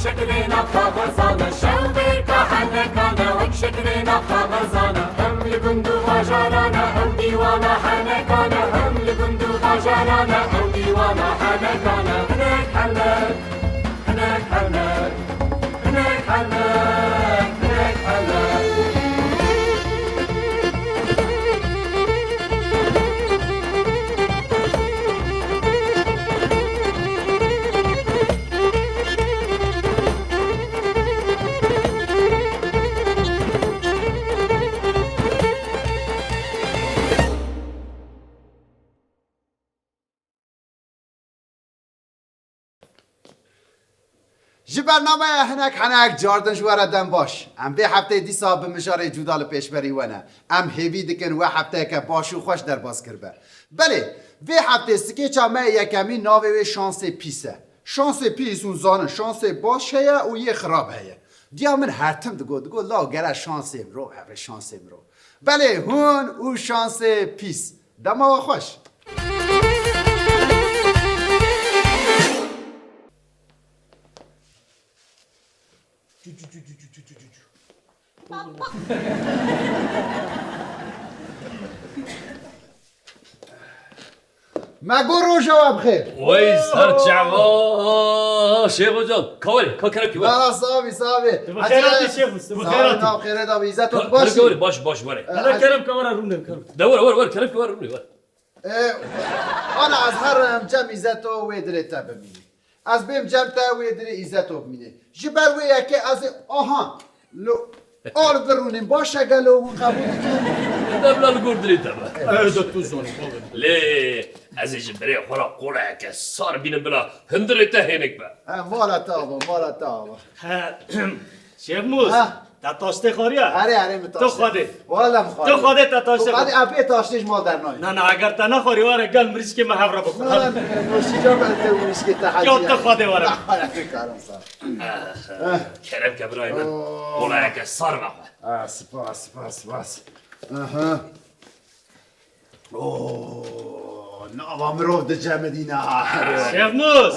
شكلنا خبزانة شوبك حنكانا وشكلنا خبزانة هم لبندو غجرانا هم ديوانا حنكانا هم لبندو غجرانا هم ديوانا حنكانا هناك حنك هناك حنك هناك حنك هناك حنك جی برنامه هنک هنک جاردن جواره دن باش ام به هفته دیسا به مجاره جودال پیش بری ونه ام هیوی دکن و هفته که باشو خوش در باز کرده بله به هفته سکی چامه یکمی ناوه و شانس پیسه شانس پیس اون زانه شانس باش هیا و یه خراب هیا دیا من هرتم دگو لا گره شانس امرو هفه شانس امرو بله هون او شانس پیس دما خوش مگو رو جواب خیر وای سر جوا شیخ جان کاوری کا کرم کی نه صافی بخیراتی شیخ بخیراتی نه خیره دا عزت باشی باش باره انا کرم کامرا روم نم دور کرم کی ور انا از هر جمع عزت و دلتا ببینی از بیم جمع تا و دل عزت و ببینی جبر و یکی از آها لو آل برونیم باشه گلو قبول کنیم دبل الگوردری تبع هذا توزوني لی از جبری خورا قوله که سار بینم بلا هندری تهینک با مالا تابا شیخ موس تاتاشته خوریا اره متاسف تو خواده والا مخواد تو خواده تاتاشته خواده اپی تاشتش مال در نای نه اگر تا نخوری واره گل مریش که محبره نه بکنم نوشی جا بلده اونیش که تحجیه یا تو خواده واره کارم سر کرم که برای من قوله که سار بخواه سپاس اوه ناوا مروف ده جمدینه شیخ موس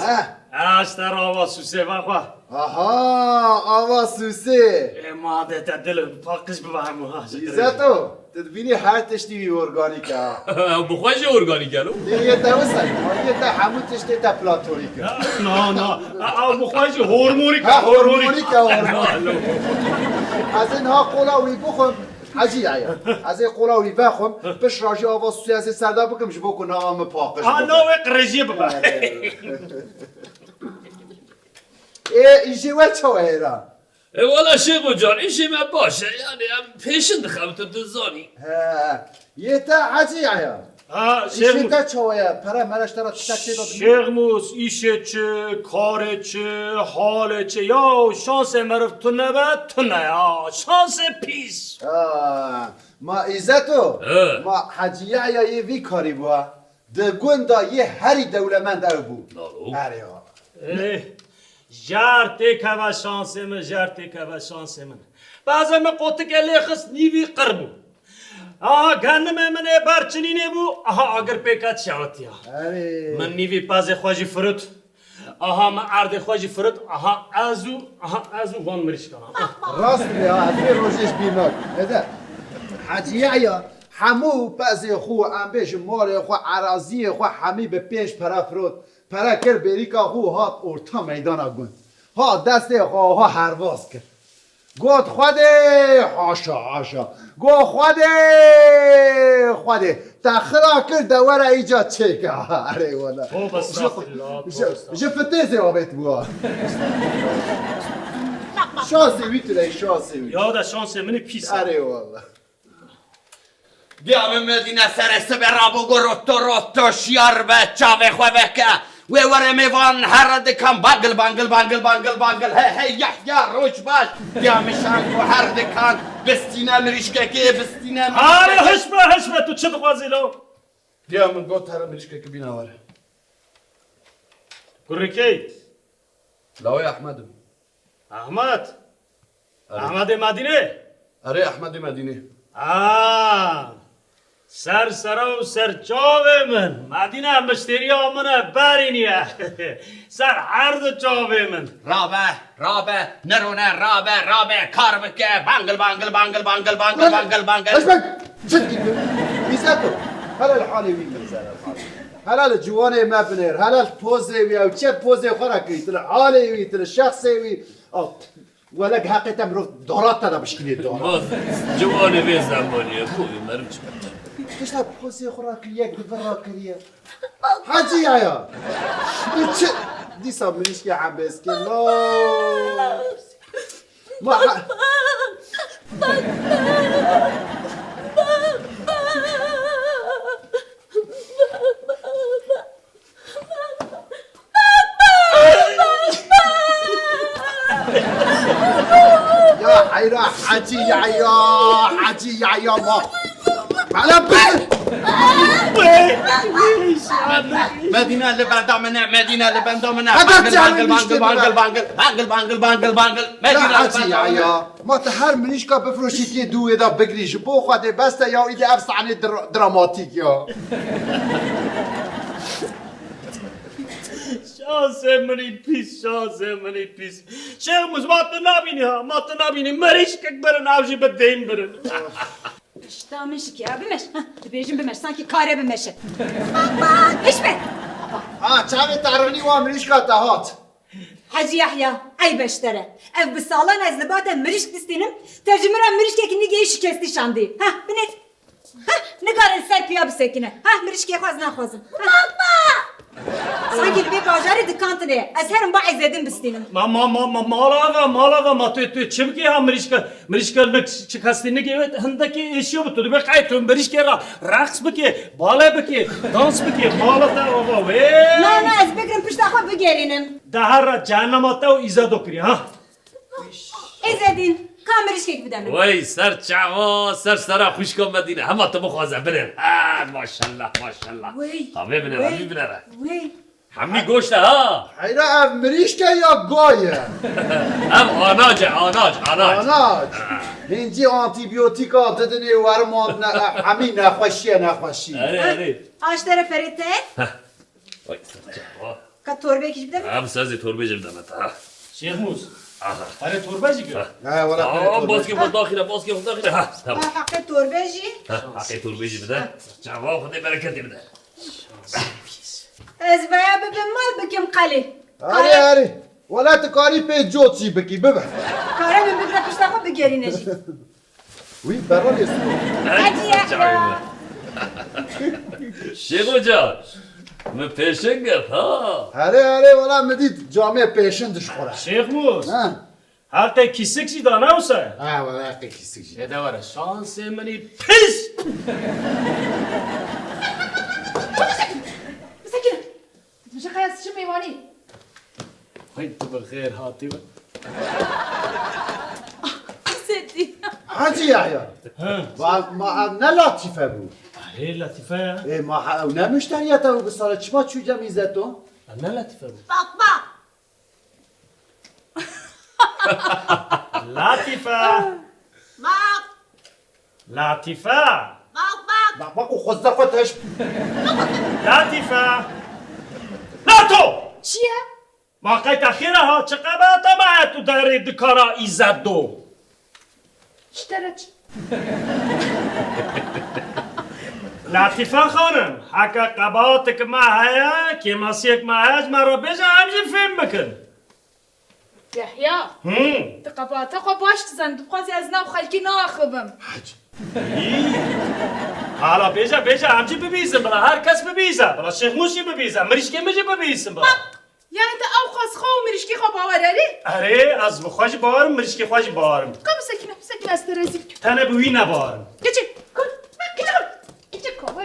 اشتر آواز سوسه بخواه آواز سوسه ماده تا دل پاکش ببهمو عزتو تدبینی هر تشتی بی ارگانیکه بخواهش ارگانیک الو یه دوستن یه تا همون تشتی تا پلاتونیکه نه بخواهش هورمونیکا هورمونیکه از اینها قلاوی بخون حجی آیا از این قلاوی بخون بش راجی آواز سوسه از سردا بکمش بکن نام پاکش نوع قرجی ببه ایشی و چه ایران والا شیخ جان ایشی من باشه یعنی هم پیشند خواهم تو دزانی یه تا حجی آیا ایشی تا چه ایران پره مرش ترا تشتی داد شیخ موس ایشه چه کاره چه حاله چه یا شانس مرف تو نبه تو نه یا شانس پیس ما عزتو ما حجی آیا یه وی کاری بوا ده گوندا یه هری دولمند او بود هری ها جارتی که و شانس من جارتی که و شانس من بعضی من قطع که لیخص نیوی قربو گنم من برچنینه بو اگر پیکات شاوتی من نیوی پاز خواجی فرد من عرض خواجی فرد ازو وان مریش کنم راست بیا از روزش بیمار هده حجی آیا همو پاز خو انبش مال خو عراضی خو همی به پیش پرافرود پرکر بریکا خو هات اورتا میدان گوند ها دست خو هرواز کرد گفت خوده حاشا گفت خوده تخرا کرد دوره ایجاد چه که اره والا جفته زیابت بوا شانسی ویتره شانسی یاده شانس من پیس اره والا بیام مدینه سرسته به رابو روتو شیار به چاوه خواه که و وره میوان هر دکان بانگل هی یا روش باش بیام شنگو هر دکان بستینه مریشکه که بستینه حشبه تو چه دخوازی لو بیام گفت هر مریشکه که بینواره گرکی لاوی احمد احمد احمد مدینه اره احمد مدینه سر سرا و سر چاوه من مدینه مشتری ها منه برینیه سر هر دو چاوه من رابه نرونه رابه کار بکه بانگل بانگل بانگل بانگل بانگل بانگل بانگل اشبك جد ميزاتو هلا الحالي ويك هلا الجواني ما بنير هلا البوزي ويا وشي بوزي خرك يطلع عالي ويطلع شخصي وي ولك حقيقة مرو دورات هذا بشكل دورات باز جوانی به زمانیه خوبی مرم چی بچه ايش هذا بوزي خرك ياك دبرك يا حاجي يا دي صاب منيش يا عباس لا ما يا حيرة حاجي يا ما على بال مدينة لبندامنا مدينة لبندامنا هذا بانجل بانجل بانجل بانجل بانجل بانجل بانجل بانجل لا مدينة حاجي لبندامنا يا ما تهر منيش كا بفروشيتي دو اذا بقري جبو خاطر بس يا اذا افس عن دراماتيك يا شانسه منی پیس شیخ موز ما نبینی مریش که برن avcı بدهیم برن اشتامش ki abimeş. Tübejim bimeş sanki kare bimeşi. Bak hiç mi? ها چاوي تعرفني وامريش كا تهات Hacı Yahya ay beştere. Ev bu sağlan ez libate miriş distinim. Tercümeran miriş kekini geyi şikesti şandı. Ha binet. Ha ne kadar serpiya bir sekine. Ha miriş kek faz naxwazım. Bakma. Sanki bir bajarı dikantine. Ez herim ba izledim bistinim. Malava ma tu çimki ha mirişka nek çıkastini ki evet hındaki eşiyor bu tudu be kaytun mirişke raks biki bale biki dans biki malata ova ve Na ez bekrim piştaxwa bigerinim. daha cehennematta o iza dokri ha İzledin. Kamiriş kek bidemin. وای سر چوا سر سرا خوش کن مدینه همه تو بخوازه برن ماشالله وی. ها ببینه Vay. همی گوشته ها حيرة اف مريش كا يا قاية هم آناج اناج هنجي انتيبيوتيكا ددني ورمان همي نخوشي اره Ağaçlara ferite. وای سر چوا Ka torbe kiş bidemin. هم سازی تربه جبدم تا Şeyh Muz Hare torbacı gör ها ولا باز که خود داخله ها تمام Hakkı torbeci. حقی تربه جبده چوا خود برکتی بده Ez veya bebem mal bikim qali. هاري ولا تكاري بي جوتي بكي ببع Kare ben bibra piştaxwa bigerineci. وي برا يسمو Hacı Yahya. شیخو جان من پیشن گرد ها هاري ولا مديد جامع بيشن دشخورة Şeyh Muz ها Hatta kisik da ne olsa ها ولا قيكي سيجي Ne de var şansı mani pis Sakine. Şaka yazıcı meyvani. Haydi bخير هاتي Sedi. حاجي يحيى ما نه لطيفه بو Hey Latife إيه ما نه مشترياته بصالة چما چو جميزتو Ne Latife bu? Bakma. Latife Bak. Latife بق بق وخزقتش Latife Lato Çiye? Vakit ahire ha çakabata ma tu dari dikara izaddo Ştereç. Latife hanım haka qabatik ma haya ki masiyek ma haj mara beja amji film bakın يحيى تقباتا قباش تزن دبقاتي ازنا وخلكي ناخبم Hala beja amci bebiysin bana herkes bebiyse bana Şeyh Musi bebiyse Mirişke meci bebiysin bana يعني انت اوقس خو مرشكي خو باورالي Are az bu xoş bağırım Mirişke xoş bağırım قم سكينه استرزيك Tane bu yine bağırım كيتي كل كيتي كور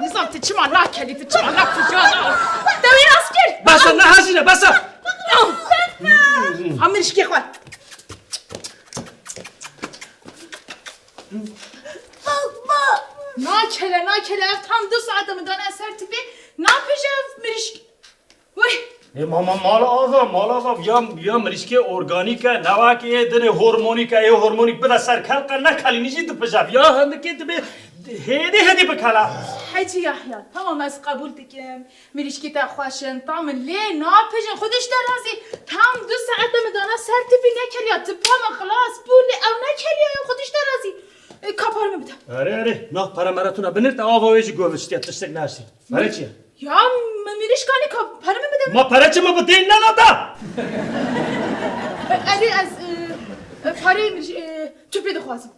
نظام تتشمع لا كلي تتشمع لا فجانا دوين اسكر Basa ne hazine basa هم مرشكي خو ناكله tam 2 saate mi dönen sertifi ne yapacağız Mirişki? Vay مال آقا یا مریشکی ارگانیکه نواکه دن هورمونیکه ای هورمونیک بده سر کلقه نکلی نیجی تو پجاب یا هندکی تو به هدی بکلا حاجی یحیی تمام از قبول دیگه میریشکی تا خوشن تام لی ناپجن خودش در رازی تام 2 ساعت مدانا سرتیفی نکلی تپام خلاص بولی او نکلی خودش در رازی کپار میبدم اره نه پرا مراتونا بنرت آوا ویجی گوشتی تشتک نشتی برای چیه یا میریشکانی که پرا میبدم ما پرا چه ما بدین ندادا اره از پاره میریش تو پیدا خوازم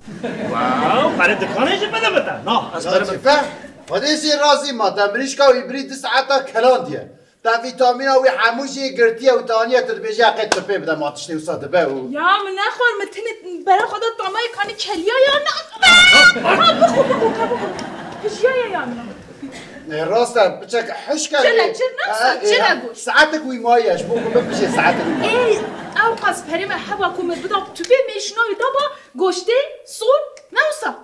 واو پرا دکانه چه بده بده نه از پرا فهم خودشی رازی ما تمریشکا و برید 2 ساعتا کلان دیه تا ویتامینا و هموشی گرتیه و تانیه تر بیجه قید تپه بده ما تشتی و ساده به و یا من نخور متنت برای خدا تامای کانی کلیا یا نه بخور یا نه راستم بچه حش کرد چه نگوش ساعتك وی مایش بو بشه ساعتك وی ای او قاس پریم هوا کومه بدم تو به میشنوی دابا گوشته سون نوسا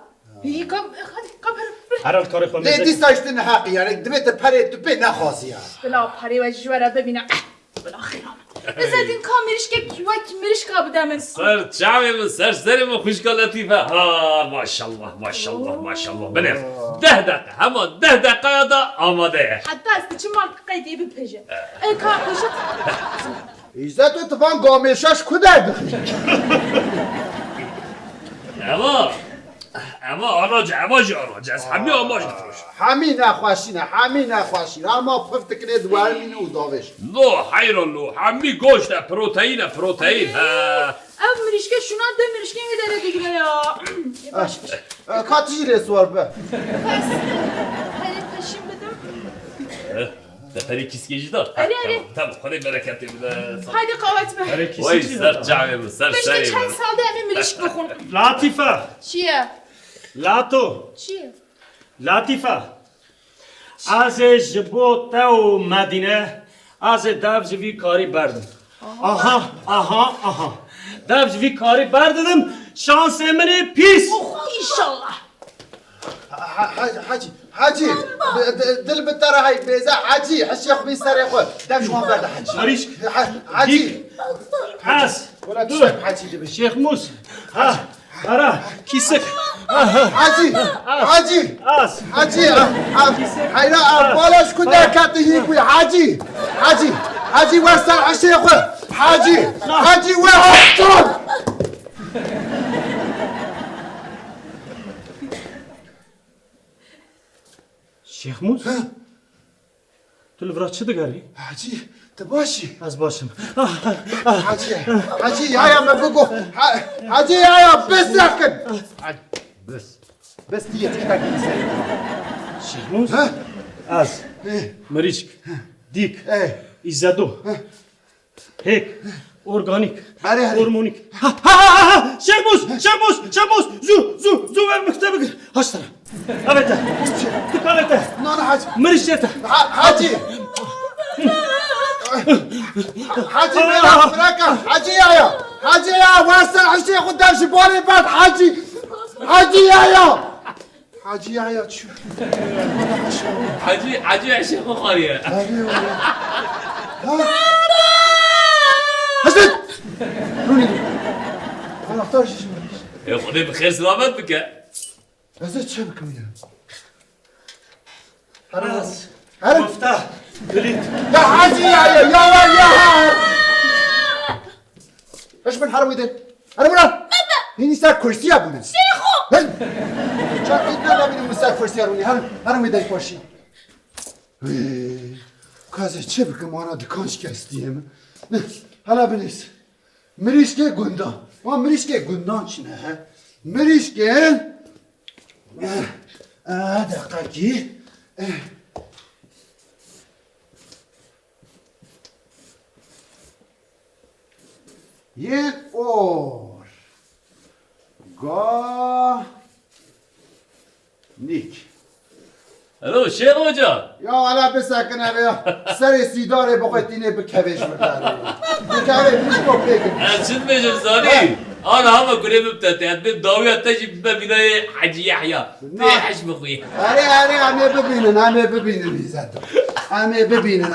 یکم هر کار خود لی دیستاشتن حقی یعنی دمت پره تو به نخواسی بلا پری و جوره ببینم بلا خیرام بزدین کامیرش که کیوک میرش کا بدم سر چاوی من سر ما خوشگاه لطیفه ها ماشاءالله بله 10 دقیقه همه 10 دقیقه یادا آماده حتی است چه مال قیدی بپیجه ای کار خوشت ایزد تو تفان گامیشاش کده بخی اما آراج از همه آماج نفروش همین نخواشین اما پفت کنه دوارمین او داوش نو حیرالله همه گوشت پروتئین او میریش که شونا ده میریش که میداره دیگه یا کاتشی رسوار به پس پری پشیم بدم پری کیسکیجی دار اره تمام خدای برکتی بده هایده قاوت به وای سر جعبه من سر بشته سری چند سال ده همه میریش بخون لطیفه چیه؟ چیه؟ لطیفه از جبو تو مدینه از دبج وی کاری بردم آها دبج وی کاری بردم شانس منه پیس ایشالله حاجی دل بتره های بیزه حاجی الشيخ بن سر يا دام شو برد حاجي مریش حاجی پس ولا تشرب حاجی ده شیخ موس آره کیسک حاجی از حیرا بالاش کده کتی هیکوی حاجی وستر الشيخ حاجی وستر شیخ موس تو لورا چه دگری؟ حاجی تباشی از باشم حاجی یا من بگو حاجی یا بس نکن بس دیگه تشتاقی سری شیخ موس از مریشک دیک ایزدو هیک ارگانیک هورمونیک شیخ موس زو مکتب هاشتر اوه تکالته نه مریشته حاجی حاجی یا واسه الشيخ قدام شبالي بعد حاجی یا چو حاجی عشق خاریه حسن روني انا اختار شو يا خدي بخير سلامت بك حسن شو بكم راس هرب مفتاح بليت يا حاجي يا ايش من حرمي ده انا مرا هني سار كرسي ابو شيخو شاف ايدنا بين مستر كرسي روني حرمي ده كرسي كازه چه بكم انا دكانش كاستيم هلا بنيس مريشكي گوندان ما مريشكي گوندان شنه مريشكي دقيقه یک اور نیک الو شیخ آجا یا علا بسکنه بیا سر سیداره بخوایتینه به کوش برداره بکره بیشکو بگم چند بیشم زانی آنا همه کنه ببتته بیم داوی تجی ببینه حاجی یحیی حش بخوی همه ببینن همه ببینن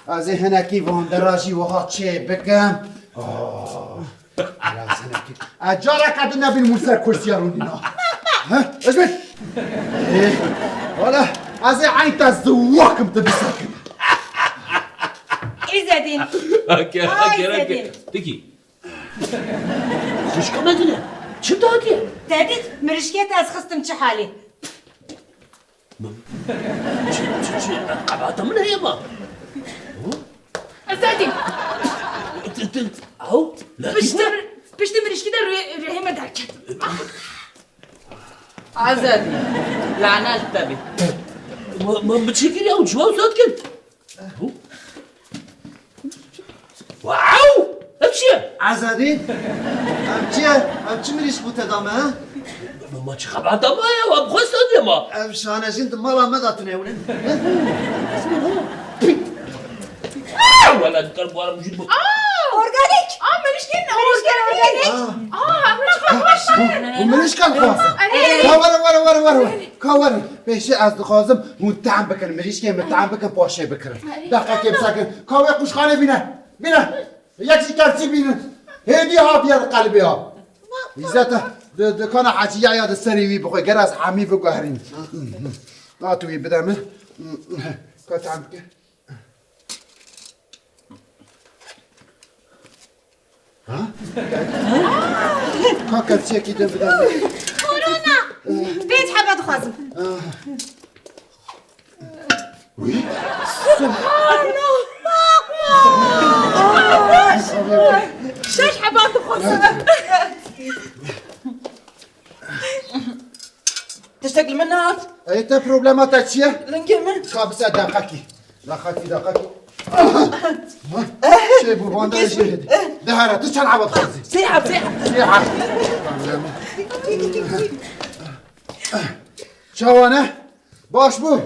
از هنکی وان دراجی وها چه بکم از هنکی اجاره کدی نبین موسر کرسیارونی نا اش بین حالا از عین تزواکم تبسکم İzledin. Hakkı, izledim. Peki. Kuşka Medine. Kim daha diye? Dedin, mirişket az kıstım çi hali. Kabahatımı nereye bak? Azadi. Au. Pişti mirişkide rehime derken. Azadi. Lanet tabi. ما بتشكل يا وجوا وصوتك واو امشي عزادی ام چی میریش بو تدامه ما تخبط ما يا وابغى صدق ما ام شانجین مالا مداتنه ولن ولا القلب ولا موجود Organik. Mirişkin Organik. Amına kalmışsın. و منش كان خواصم ورا كاورا بيشي از دخوازم متعب بكن مريش كي متعب بكن باشي بكر دقيقة كيف ساكن كاوي قوش خانة بينا يكسي كرسي بينا هدي ها بيا قلبي ها إذا كان حاجية يا السريوي بخوي جرس حمي بقهرين لا توي بدا من كاتعب بك ها؟ كاكرسي كده بدا Korona. Beyt habat khazım. Şeş habat khazım. تشتكي منها ايت بروبليماتك شيء؟ لنجي من خابسة دقاكي شي بو باندا شي دهرة تشان عبد خزي سيحة سيحة شوانه باش بو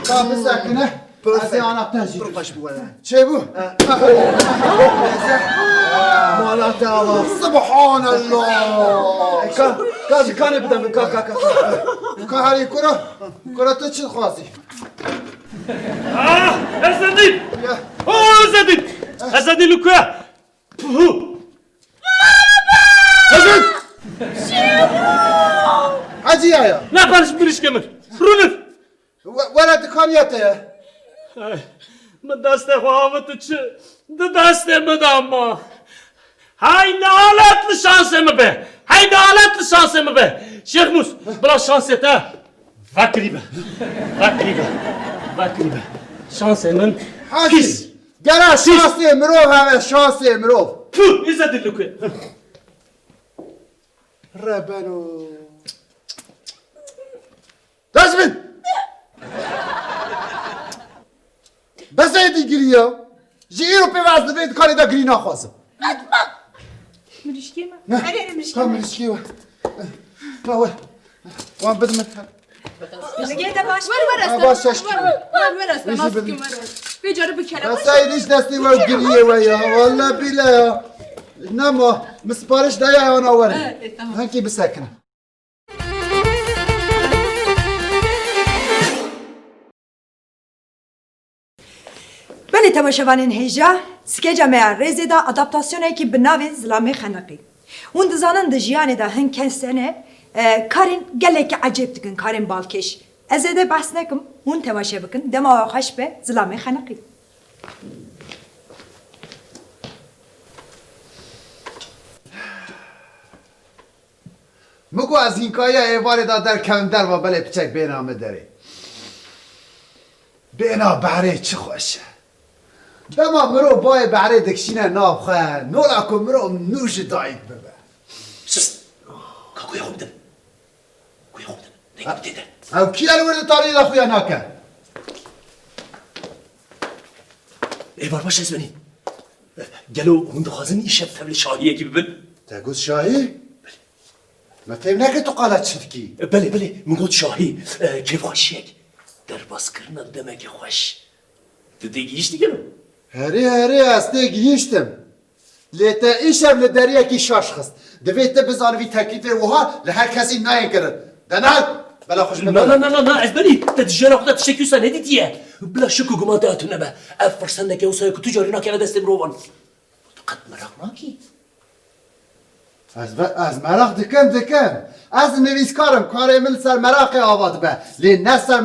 خابسة كنه ازي انا تنجي باش بو ولا شي بو مالات الله سبحان الله كان بدم كا كهري كرة تشل خوازي Azadi. Azadi. Azadi Luka. Hazır! Hacı ya. Ne yaparız mirişkemir? Runur. Vara tıkaniyata ya. من دست خواهمت چه دست مداما های نالت شانسم به های نالت شانسم به شیخ موس بلا شانسته وکری به شانس من Hacı. Gel şansı emrov hemen şansı emrov. تو ایزد لکه Rebeno. Dasmin. بس هيدي جريا جيرو بيواز دبيت كاري دا جرينا خاصم Mirişki mi? كم مشكي وا وان بدمت Mirişket de baş. Ver باش اشكي Ver aslan. Neyse, Nasıl ben- kim ver? Bir carı bir kere. بس هيديش دستي وا جريا ويا والله بلا نما مسبارش دايا انا ورا هنكي بسكنه بله تماشاوانین هیجا سکیجا میا ریزی دا ادپتاسیونه کی بناوی زلامی خنقی اون دزانن دجیانه دا هن کنسنه کارین گلک عجیب دکن کارین بالکش از ده بحث نکم اون تماشا بکن دما خوش به زلامی خنقی مگو از این کایا ایوار دا در کندر و بله پچک بینامه داره بینا بحره چه خوشه دما مرو بای بحره دکشینه ناب خواه نولا کن مرو نوش دایت ببه كاكو يخوم دم كو يخوم دم نيك بديدر او کی الورد تالی دا خویا ناکن ايوار باش اسمني قالوا هند خازن يشاف تبل شاهية كي ببن تگوز شاهی؟ ما فهم نکه تو قالت شد کی بله من قلت شاهي كيف خوشيك در باس كرنا دمك خوش تديجيش دیگه هری استه گیشتم لیتا ایشم لدریه کی شاش خست دویت بزانوی تکلیف وها لهر کسی نایه کرد دنال بلا خوش لا لا لا لا لا عزبني تتجانا خدا تشكيو سنة دي بلا شک و گمان دهتون نبه اف فرسنده که اوسای که تو جاری ناکه و دست مروان قد مراق ناکی از مراق دکم از نویسکارم کار من سر مراق آباد به لی نه سر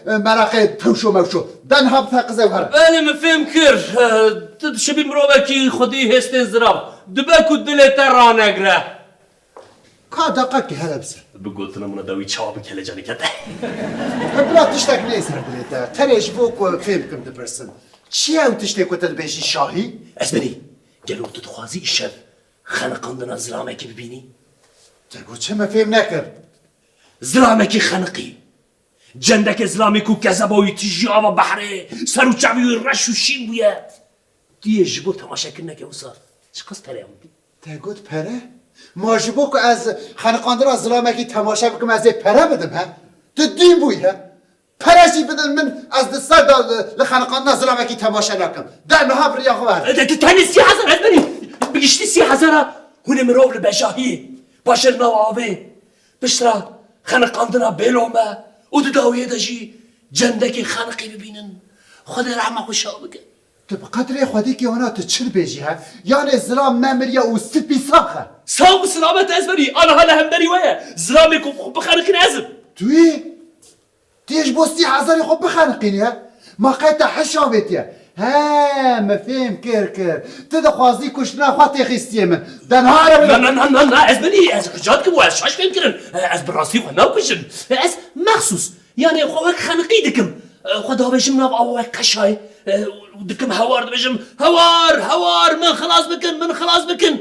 مراق توشو موشو دن ها بتاقزه وهر بله مفهم کر شبی مروه کی خودی هستن زراب دبکو دلت را نگره که دقیق که هلا بسر بگوتنا منا داوی چواب کل جانی کده بلا تشتک نیسر دلیتا تریش بوکو فهم کم دپرسن چی او تشتکو تدبیشی شاهی؟ اسبنی گلو تو تخوازی شب خنقاندن زلامه کی ببینی تگو چه مفهم نکر زلامه کی خنقی جندك زلامي كو كذبوي تجاوب بحري سرو چاوي رش و شين بويا دي جبو تماشا كنا كي وصار چه قص پره هم تگود پره؟ ما جبو که از خانقاندر از ظلامکی تماشا بکم از پره بدم ها؟ تو دین بوی ها؟ پرشی بدن من از دستر لخانقاندر ظلامکی تماشا نکم در نها بریا خواه تاني 30,000 ادبني بقشتي 30,000 هوني مروب لبشاهي باشر نوابي بشترا خانقاندنا بلومه و داویه داشی جندکی خانقی ببینن خود رحمه خوشا بکن تو بقدر خودی که اونا تو چل بیجی ها؟ یعنی ظلام ممریا و سپی ساخه ساو سلامت ازبري انا هلا هم بري ويا زلامي كو بخانق نازم توی؟ تیج بو 30,000 خب بخانقینی ها؟ ما قیتا حشابت یا ها مفهم کر تدا خوازی کشنا خواهی خیستی من دنها رو لا از بني از رجال كم واز شاش فهم كرن از براسي خنا وكشن از مخصوص يعني خوك خانقي دكم خدا بجم ناب او قشاي دكم هوار بجم هوار من خلاص بكن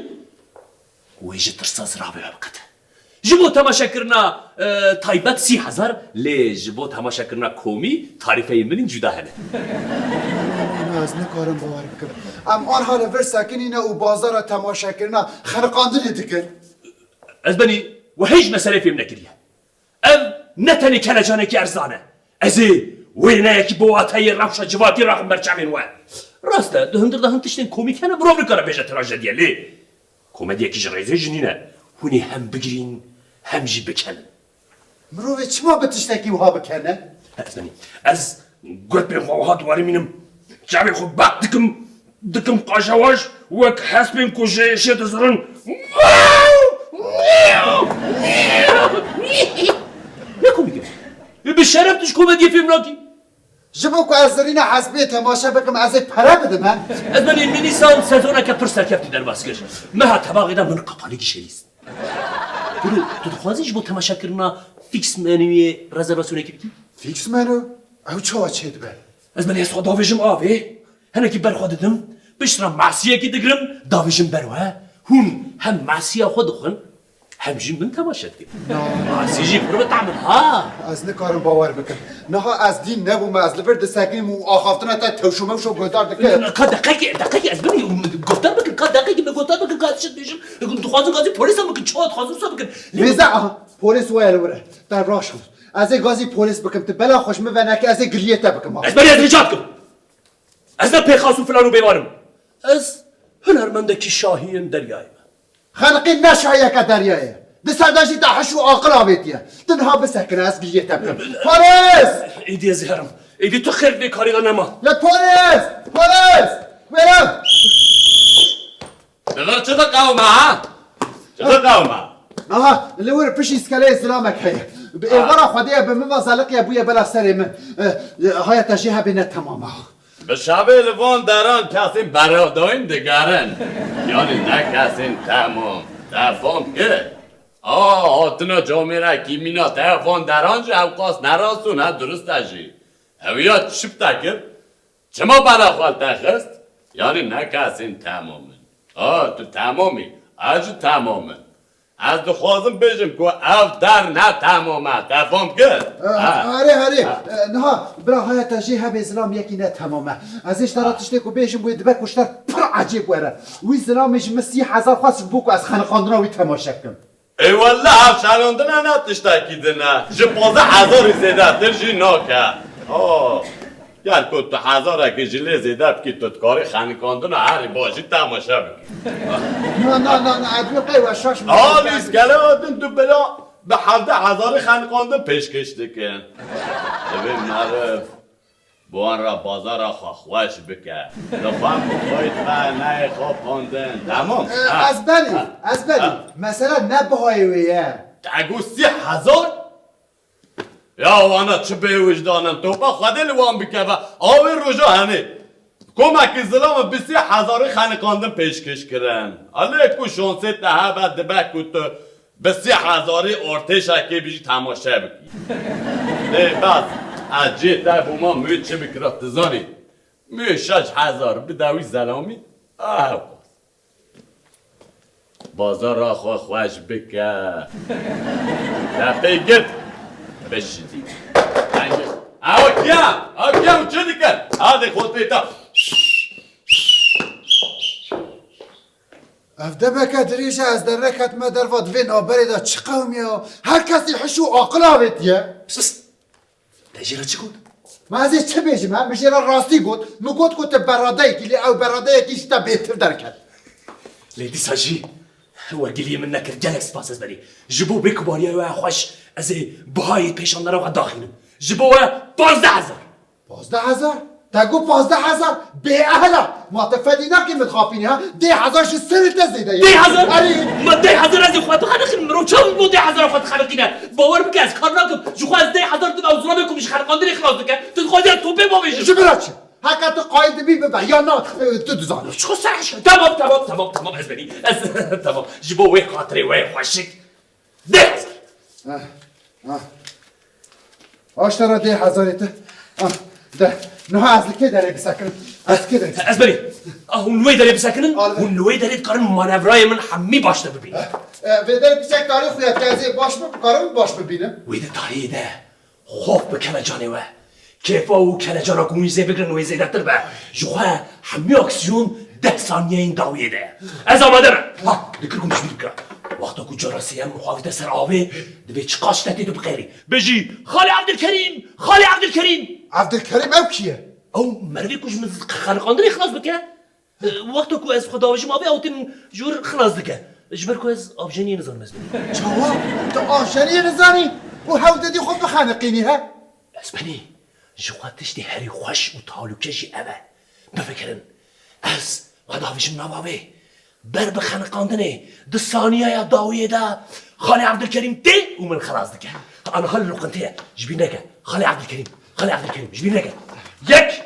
ويجي ترصاص رابع بقته جبو تماشا كرنا تايبت 30,000 لي جبو تماشا كرنا كومي تعريفي من جدا هنه از نکارم باور بکنم آن حال ور ساکنینه و بازار تماشا کردن خرقاندن دکن از بني وهيج مسألة فيهم نكريها ام نتني كنجانه كي ارزانه ازي وينك بواتي رفشه جواتي راح مرجعين وين راسته دهن تشتين كوميك انا برو بكره بيجا تراجيديا ليه كوميديا كي جريزه جنينه هوني هم بگرين هم جي بكنن مروه چما بتشتكي وها بکنه از بني از قلت بين خوات واري منم جابي خو باق دكم قاشواش وك حسبين كوجي شي تزرن نكو بيجي بالشرف تش كوميديا فيلم راكي جبو که از زرین حسبی تماشا بکم از پره بدم ها از من این مینیسان سزونه که پرسر کفتی در باسکش مها تباقی دا من قپالی گشلیست بلو تو دخوازیش با تماشا کرنا فیکس منوی رزرواسیونه که بکی؟ فیکس منو؟ او چه چید به؟ از من یست خود داویجم آوه هنه که برخواه دادم بشترم معصیه که دگرم داویجم بروه هون هم معصیه خود خون هم جیم من تماشا کرد معصیه جی برو بتعمل ها از نکارم باور بکن نه از دین نبوم از لبرد سکیم و آخافتنا تا توشومه وشو گودار دکه دقیقی از بنی گفتار بکن دقیقی به گفتار بکن که شد بیشم تو خوازم گازی پلیس هم بکن چهات خوازم سا بکن میزه پلیس ویل وره در راش خود از گازی پلیس بکن تو بلا خوش میونه که از گلیه تا بکن از بنی از نجات کن از نه پیخاصو فلانو بیوارم از هنرمندکی شاهین دریای خلقی نشایه که دریایه دساداشی تا حشو آقل آبیتیه تنها بسکن از گلیه تا بکن پلیس ایدی زهرم ایدی تو خیر بیکاری نما یا پلیس برم بذار چه قومه ها؟ چه قومه؟ آها لور پشی اسکاله سلامک هیه ایوارا خودیه به من وزالقی بویه بلا سر من های تجیه بینه تمامه به شبه لوان دران کسیم براداین دگرن یعنی نه کسیم تفهم که هاتنا جامعه کیمینا تفهم دران جو اوقاس نراستونه درست تجی هویات شب تکر چما برا خوال تخست یعنی نه کسیم تمامن تو تمامی اجو تمامن از دخوازم بجم که او در نه تمامه تفهم که آره نه برا های تجیه به اسلام یکی نه تمامه ازش دراتش که بیشم باید دبه کشتر پر عجیب وره وی اسلامش 30,000 خواست بوکو از خانقاندنا وی تماشا کم ای والله افشاراندن نتشتکیدنه جه 15,000 زیده تر جی ناکه یعنی که تو 1000 که جله زیده بکی تو کاری خانقاندنا هری باشی تماشا بکی نه ادوی قیوه شاش لیست گله آدن تو بلا به 17,000 خانقاندن پیشکش دکن ببین معرف بوان را بازار را خوش بکه لفهم بخوید و نه خواب خوندن تمام از بلی مثلا نه بهای ویه دگو 30,000 یا وانا چه به وجدانم تو با خود لوان بکه و آوی روژا همه کمک زلام 30,000 خانقاندن پیشکش کرن علیکو شانسی ده بعد دبک تو 30,000 ارتش که بیشی تماشا بکی بس از جهت بوما می چه بکرات زانی می 6,000 بدوی زلامی بازار را خوش بکه دفعه گرد بشیدی او کم چه دیگر هاده خود بیتا افده بکه دریشه از در رکت مدلوات وین آبری دا چه قومی ها هر کسی حشو آقلا بیتیه تجیرا چی گود؟ ما ازش چه بیشیم هم میشه را راستی گود مو گود گود براده کلی او براده کیش تا بهتر درکت لیدی ساجی وەرگلی من نەکرد جەلێک سپاس بەری ji بۆ بێکوباریە وە خۆش ئەزێ بەهای پێشانەرەوە داخینم ji بۆ 15,000 15,000 تقول 15,000 بأهلا ما تفادينا كي متخافين ها 10,000 شو السنة تزيد 10,000 ما 10,000 از خود خلق مرو چاو بو 10,000 خود خلقینه باور بکە ez کار ناکەم ji خو ez 10,000 tu ew zora bêkum ji xelqandinê xilas dike tu dixwazî ez topê bavêjim شو بلاش هكا تقايد بي ببا يا نا تدزان شو سرش تمام ez benî ez tamam ji bo wê xatirê wê xweşik 10,000 اشترى 10,000 ده نها از كده داري بسكن از كده ez benî hûn wê derê bisekinin hûn li wê derê dikarin manevrayê min hemî baş de bibînin بدل بسك تاريخ ويا تازي باش بكرم باش ببينه wê de tarihê de xof bi kelecanê we kêfa û kelecana ku wî zê bigirin wê zêdetir be ji xwe hemî aksiyon 10 saniyeyên dawiyê de ez amade me ha dikir ku mişbîr bikira wexta ku cara sêyem xwavîte ser avê divê çiqa ştetê tu bixêrî bêjî Xalê Ebdilkerîm عبدالكريم او كيه ew merivê ku ji min xelqandinê xilas bike wexta ku ez xwe davêjim avê ew tê min ji wir xilas dike ji ber ku ez avjeniyê nizanim ez benî جواب تو آشنی نزانی و هوددی خود بخانقینی ها ez benî ji xwe tiştê herî xweş û talûke jî ev e bifikirin ez xwe davêjim nav avê ber bi xeniqandinê di saniyeya dawiyê de Xalê Ebdilkerîm tê û min xilas dike aniha li luqinteyê ji bîr neke Xalê Ebdilkerîm ji bîr neke yek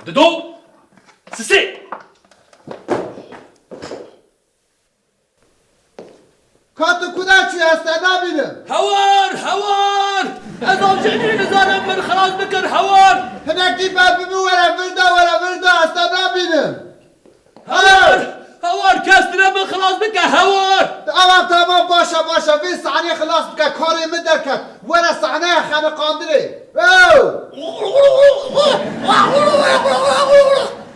di do sisê کاتو کدا چی هسته نبینم hewar ez avjeniyê nizanim min xilas bikir hewar هنکی باب ولا وردا هسته نبینم hewar kes dire min xilas bike hewar تمام باشه بی صحنه خلاص بکه کاری مدرکت ولا صحنه خانقاندنی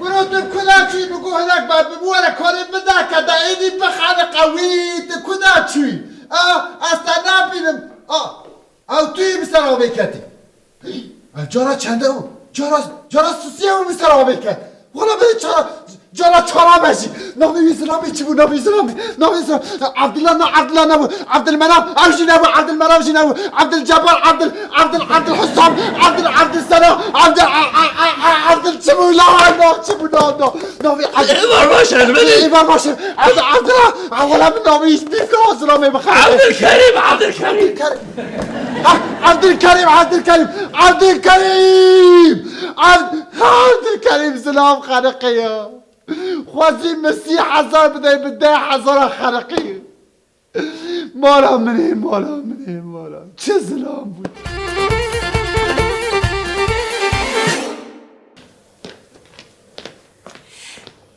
برو تو کدا چی بگو هنک باب ولا کاری مدرکت اینی بخانه قوی تو کدا چی هسته نبینم او توی بسر آبی کتی جارا چنده او جارا سوسیه او بسر آبی کت ولا به جارا چارا بشی نامی اسلامی چی بود نامی اسلامی عبدالله نبود عبدالمناب اوشی نبود عبدالمناب شی نبود عبدالجبار عبدالحسام عبدالسلام عبدال چی بود نامی ایوار باشه عبدالله اولا من نامیش بیسته اسلامی بخواه عبدالکریم سلام خرقیه خوازی 30,000 بده به 10,000 خرقیه مالا منه چه سلام بود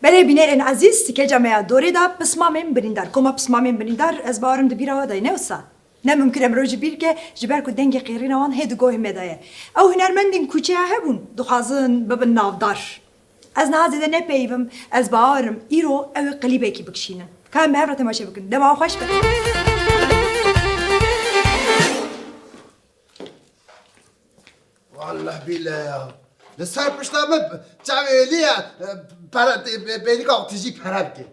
بله بینرین عزیز که جمعه دوری دا پسمامین بریندار کما پسمامین بریندار از بارم دو بیرا دای نوسا نه ممکنه مروج بیر که جبر کو دنگ قیرین آن هد گوه مدایه او هنرمندین کوچه هبون دخوازن ببن نافدار از نهازده نپیوم از بارم ایرو او قلیبه کی بکشینن کام به هفته ماشه بکن دما خوش بکن والله بالله لسر پشتامه جویلیه بیلیگاه تیجی پرد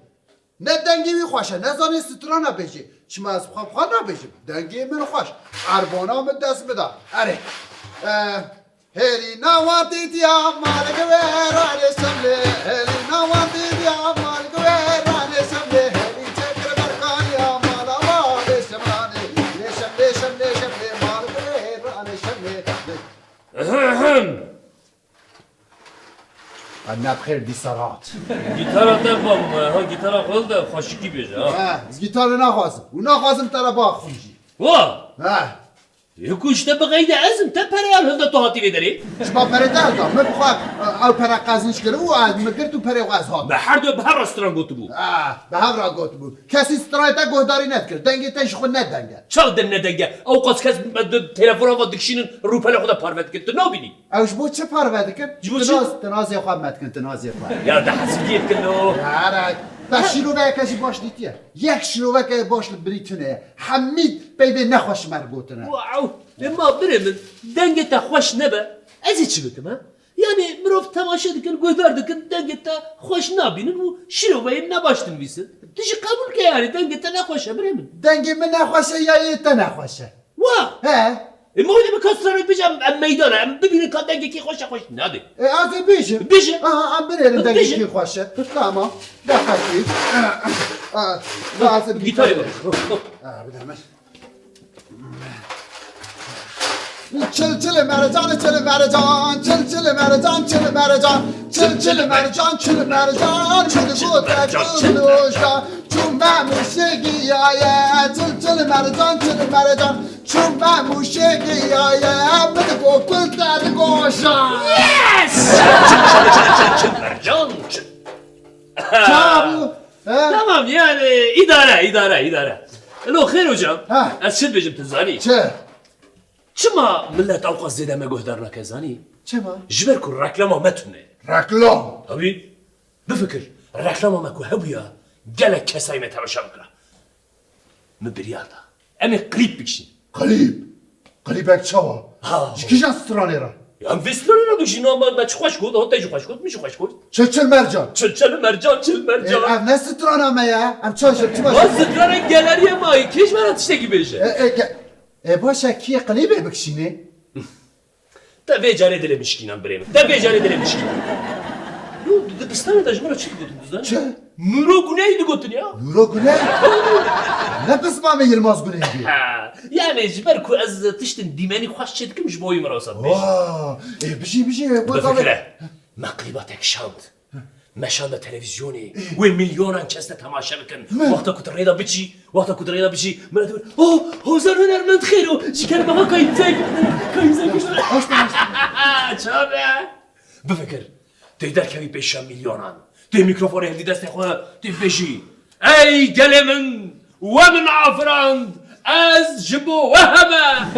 نه دنگی می خوشه نه زانی سترا نبیشی چما از خواه نبیشی دنگی من خوش عربانا هم دست بده اره هلی نوانتی دیا مالک ویران شمله هلی نوانتی دیا مالک ویران شمله هلی چکر برکان یا مالا مال شملانی شمله شمله شمله مالک ویران شمله انا بخیر دی سرات گیتارا دبام ها گیتارا خود ده خوشکی بیجه ها از گیتار نخواستم و نخواستم ترا با خونجی وا یکوش ده بغید ازم تا پریال هنده تو هاتی بداری شما پره دادم من بخواه او پره قزنش کرده و از مگر تو پره قز ها به هر دو به هر رستوران گوتو بو به هم را گوت بود کسی سترایت گهداری ند کرد دنگی تنش خود ندنگه چال دن ندنگه او قص کس تلفن ها و دکشینن روپل خدا پاروت کرد تو نبینی اوش بود چه پرواده کرد؟ جبو چی؟ تنازی خواه مد کن تنازی خواه یا ده حسفیت کنو یاره تا شیروه کسی باش دیتیه یک شیروه که باش بریتونه حمید بیده نخوش مرگوتونه واو ما برم دنگ تا خوش نبه ازی چی بکم ها یعنی مروف تماشا دکن گهدار دکن دنگ تا خوش نبینن و شیروه نباشتن بیسن دیجی قبول که یعنی دنگ تا نخوشه برم دنگی من نخوشه یا یه تا نخوشه وا ها؟ مویده به کسرانه بیجم میدانم ببینه که دنگی که خوشه خوش نده از بیشه بیشه آها بریم دنگی بیشه. کی خوشه تمام دقیقی لازم گیتاری باش بدمش چل چل مرجان چل مرجان چل چل مرجان چل مرجان چل چل مرجان چل مرجان چل بود دوشا چون موشگی آیه چل چل مرجان چل مرجان چون موشگی آیه بده گوکل در گوشا یس مرجان تمام یعنی اداره لو خیر جام از چه بجم تزانی چما ملت اوقات زیده مگهدار نکزانی چما؟ جبر کن رکلام متونه رکلام هبی بفکر رکلام مکو هبیا گلک کسایی متماشا بکره مبریادا امی قلیب بکشین قلیب اک چوا کیجان سترانه را هم ویستلونی را بکشین ما چه خوش کود آتا ایجو خوش کود میشه خوش کود چل مرجان چل مرجان ام نه سترانه میا ام چه چه ما سترانه گلری مایی کش من تشتگی بشه باشه کی قلیبه بکشینه تا ویجاره دل مشکینم بریم تا ویجاره دل مشکینم نو دبستان داش مرا چی گفتن دوزان چه؟ نورو گونه‌ای دو گفتن یا نورو گونه؟ نه بس ما می یلماز گونه بی یعنی جبر کو از تشتن دیمانی خوش چه دکم جبوی مرا صاحب واه بشی بفکره مقلباتك شاند مشان تلفزيوني وين مليون كاس تماشا بكن وقتا كنت ريدا بتشي مرا تقول هو زارون ارمن خيرو جي كان بها كايزاك شابه بفكر تقدر كمي بيشا مليونان تي ميكروفون هندي دست خو تي بيجي اي قلمن ومن عفراند از جبو وهمه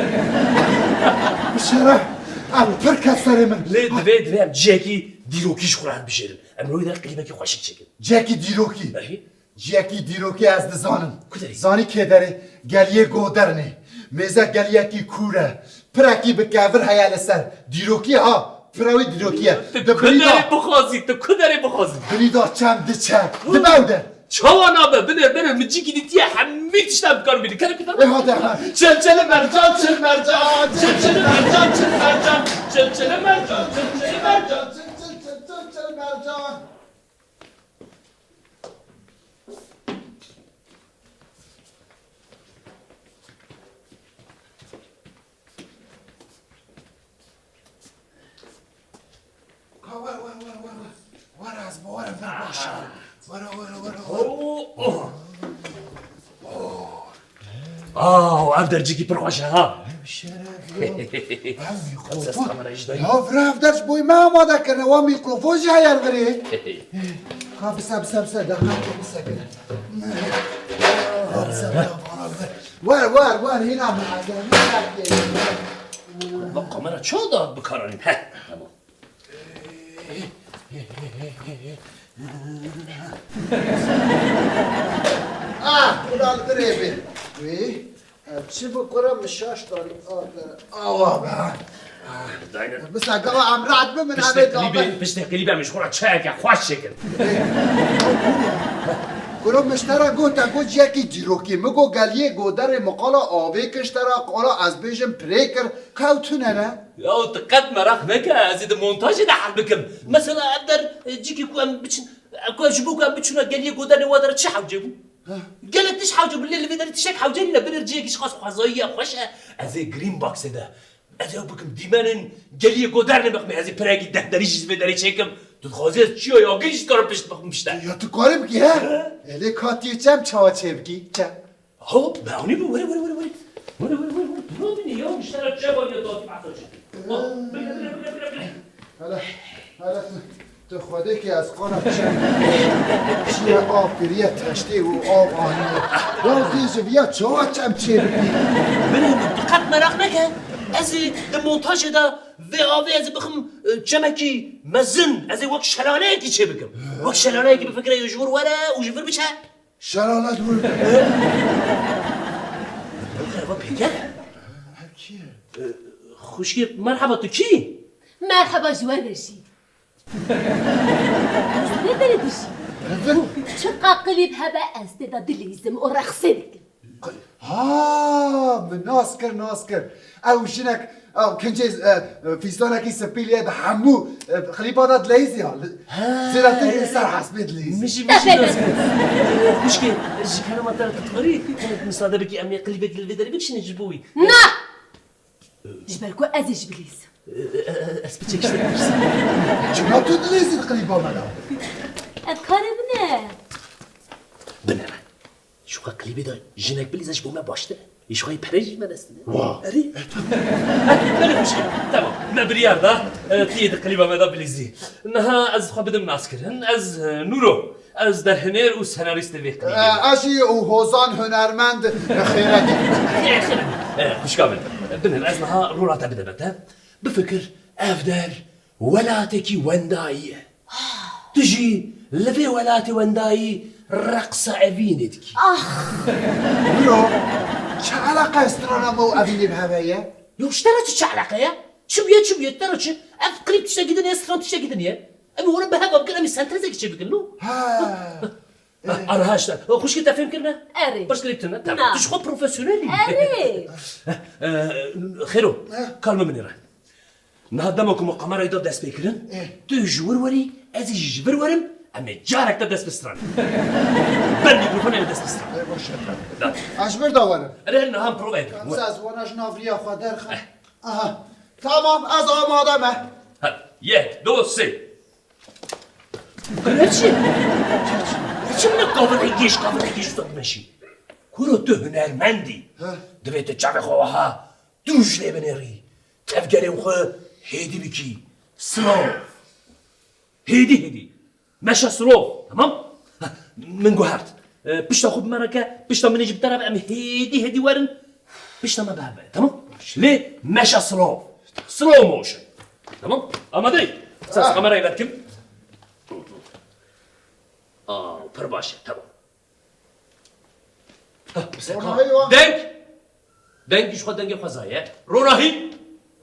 بشرح ام فركه سري من ليه دبي جاكي دیروکیش خورن بشیرن امروی در قلیبه که خوشی چکن جاکی دیروکی جاکی دیروکی از دزانم کدری؟ زانی که داره گلیه گودرنه میزه گلیه کی کوره پرکی به کافر حیال سر دیروکی ها پراوی دیروکیه تو کدری بخوازی بریدا چند دچه دبوده چوانا به بنر مجی کی دیتیه همه تشتم کار بیدی کنه پیتر ای ها ده چل مرجان چل مرجان درجيكي برقوشة ها رفت درش بوی ما آماده کنه و میکروفون جایر بری بسا دقیقا بسا کنه ور هینا معدن بقا مرا چه داد بکارانیم کدال بری چی بکنم مشاش داری آوه بس اگه هم رعد بمن پشت قلیبه مشغوله چه که خوش شکل گرو مشترا گوتا گو جیکی جیروکی مگو گلیه گودر مقالا آوه کشترا قالا از بیجم پریکر قوتونه نه؟ یا دقت مراخ نکه از این مونتاژ ده حل بکم مثلا ادر جیکی کوام بچن کوام جبو کوام بچونا گلیه گودر وادر چه حوجه بو؟ قالت تش حوجه بالليل في داري تشك حوجه لنا بنرجيك ايش خاص خوازيه خوشه از جرين بوكس ده از بكم ديمانن گلیه گودر نبخمه از پراگی ده داریش في داری چکم تو خوازه چیو یا گریش کار پشت بخمشته یا تو کاری بگی ها؟ الی کاتی چم چاوا چه بگی؟ چم؟ هو باوني بو وري برومني يوم اشترى جبل يا دوت حالا تو خوده که از قانم چیه آب گریه تشتی و آب آنیه یا دیجه بیا چاوا چم چه بگی؟ بنام دقت مراق نکن از المونتاژ ده و آوی از بخم جمکی مزن از وقت شلانه کی چه بکم وقت شلانه کی بفکر یجور وره و جفر بشه شلاله دور و پیگه خوشی مرحبا تو کی؟ مرحبا جوان بشی جوان بردشی چقا قلیب هبه استدا دلیزم و رخصه دکم ها ناس کر او شنك کنجي فيستونك سبيليا ده حمو خليبات ليزي زيرا تي سر حسبت ليزي مش خوشكي جكانا ما ترى تطوري كانت مصادة بكي أمي قلبك للفيدري بكش نجبوي نا جبالكو أزي جبليز أثبتك شترك شنو تدليزي القليبة مالا أفكار ابنه بنرى شو قلبي ده جنك بليزش بوما باشته ايش خواهی پرهیج من استنه؟ اری؟ بله مشکل تمام ما بريار ده تيد قليبا ماذا بليزي انها از خواه بدم ناس کرن از نورو از در هنر و سناریست وی قليبي اشي و هوزان هنرمند خيرتي خوش كامل بنر از نها رورا تبدا بتا بفكر افدر ولاتكي ونداي تجي لفي ولاتي ونداي رقصة عفينتك برو چه علاقه استرانم و ابینی به هوایه؟ يوش ترى تش علاقة يا شو بيت ترى شو أف قريب تشتا جدا يا سلام تشتا جدا يا أبي ورا بهذا بقول أمي سنتر زي كذي بقولوا أنا هاشتا خوش كده فهم كنا أري بس قريب تنا تمام تش خو بروفيسيونيلي أري خيرو كلمة مني راه نهضمكم قمر يدور داس بيكرن تجور وري أزي جبر ورم أمي جارك تداس بستران بل ميكروفون يداس بستران اش برداورم أنا نهام بروفيد از وانش نافریا خودر خم آها تمام از آمادمه یک دو سه چی؟ چی من قابل ایگیش داد مشی کورو تو هنرمندی دویت چاوه خواها دوش لی بنری تفگریم خواه هیدی بکی سلو هیدی مشا سلو تمام؟ من گوهرد بشتا خوب مرکه بشتا منی جب طرف ام هیدی ورن بشتا ما بهبه تمام؟ ليه مشا سلو موشن تمام؟ آماده ساس قمره يبركم پر باشه تمام دنگ خود دنگ خوزایه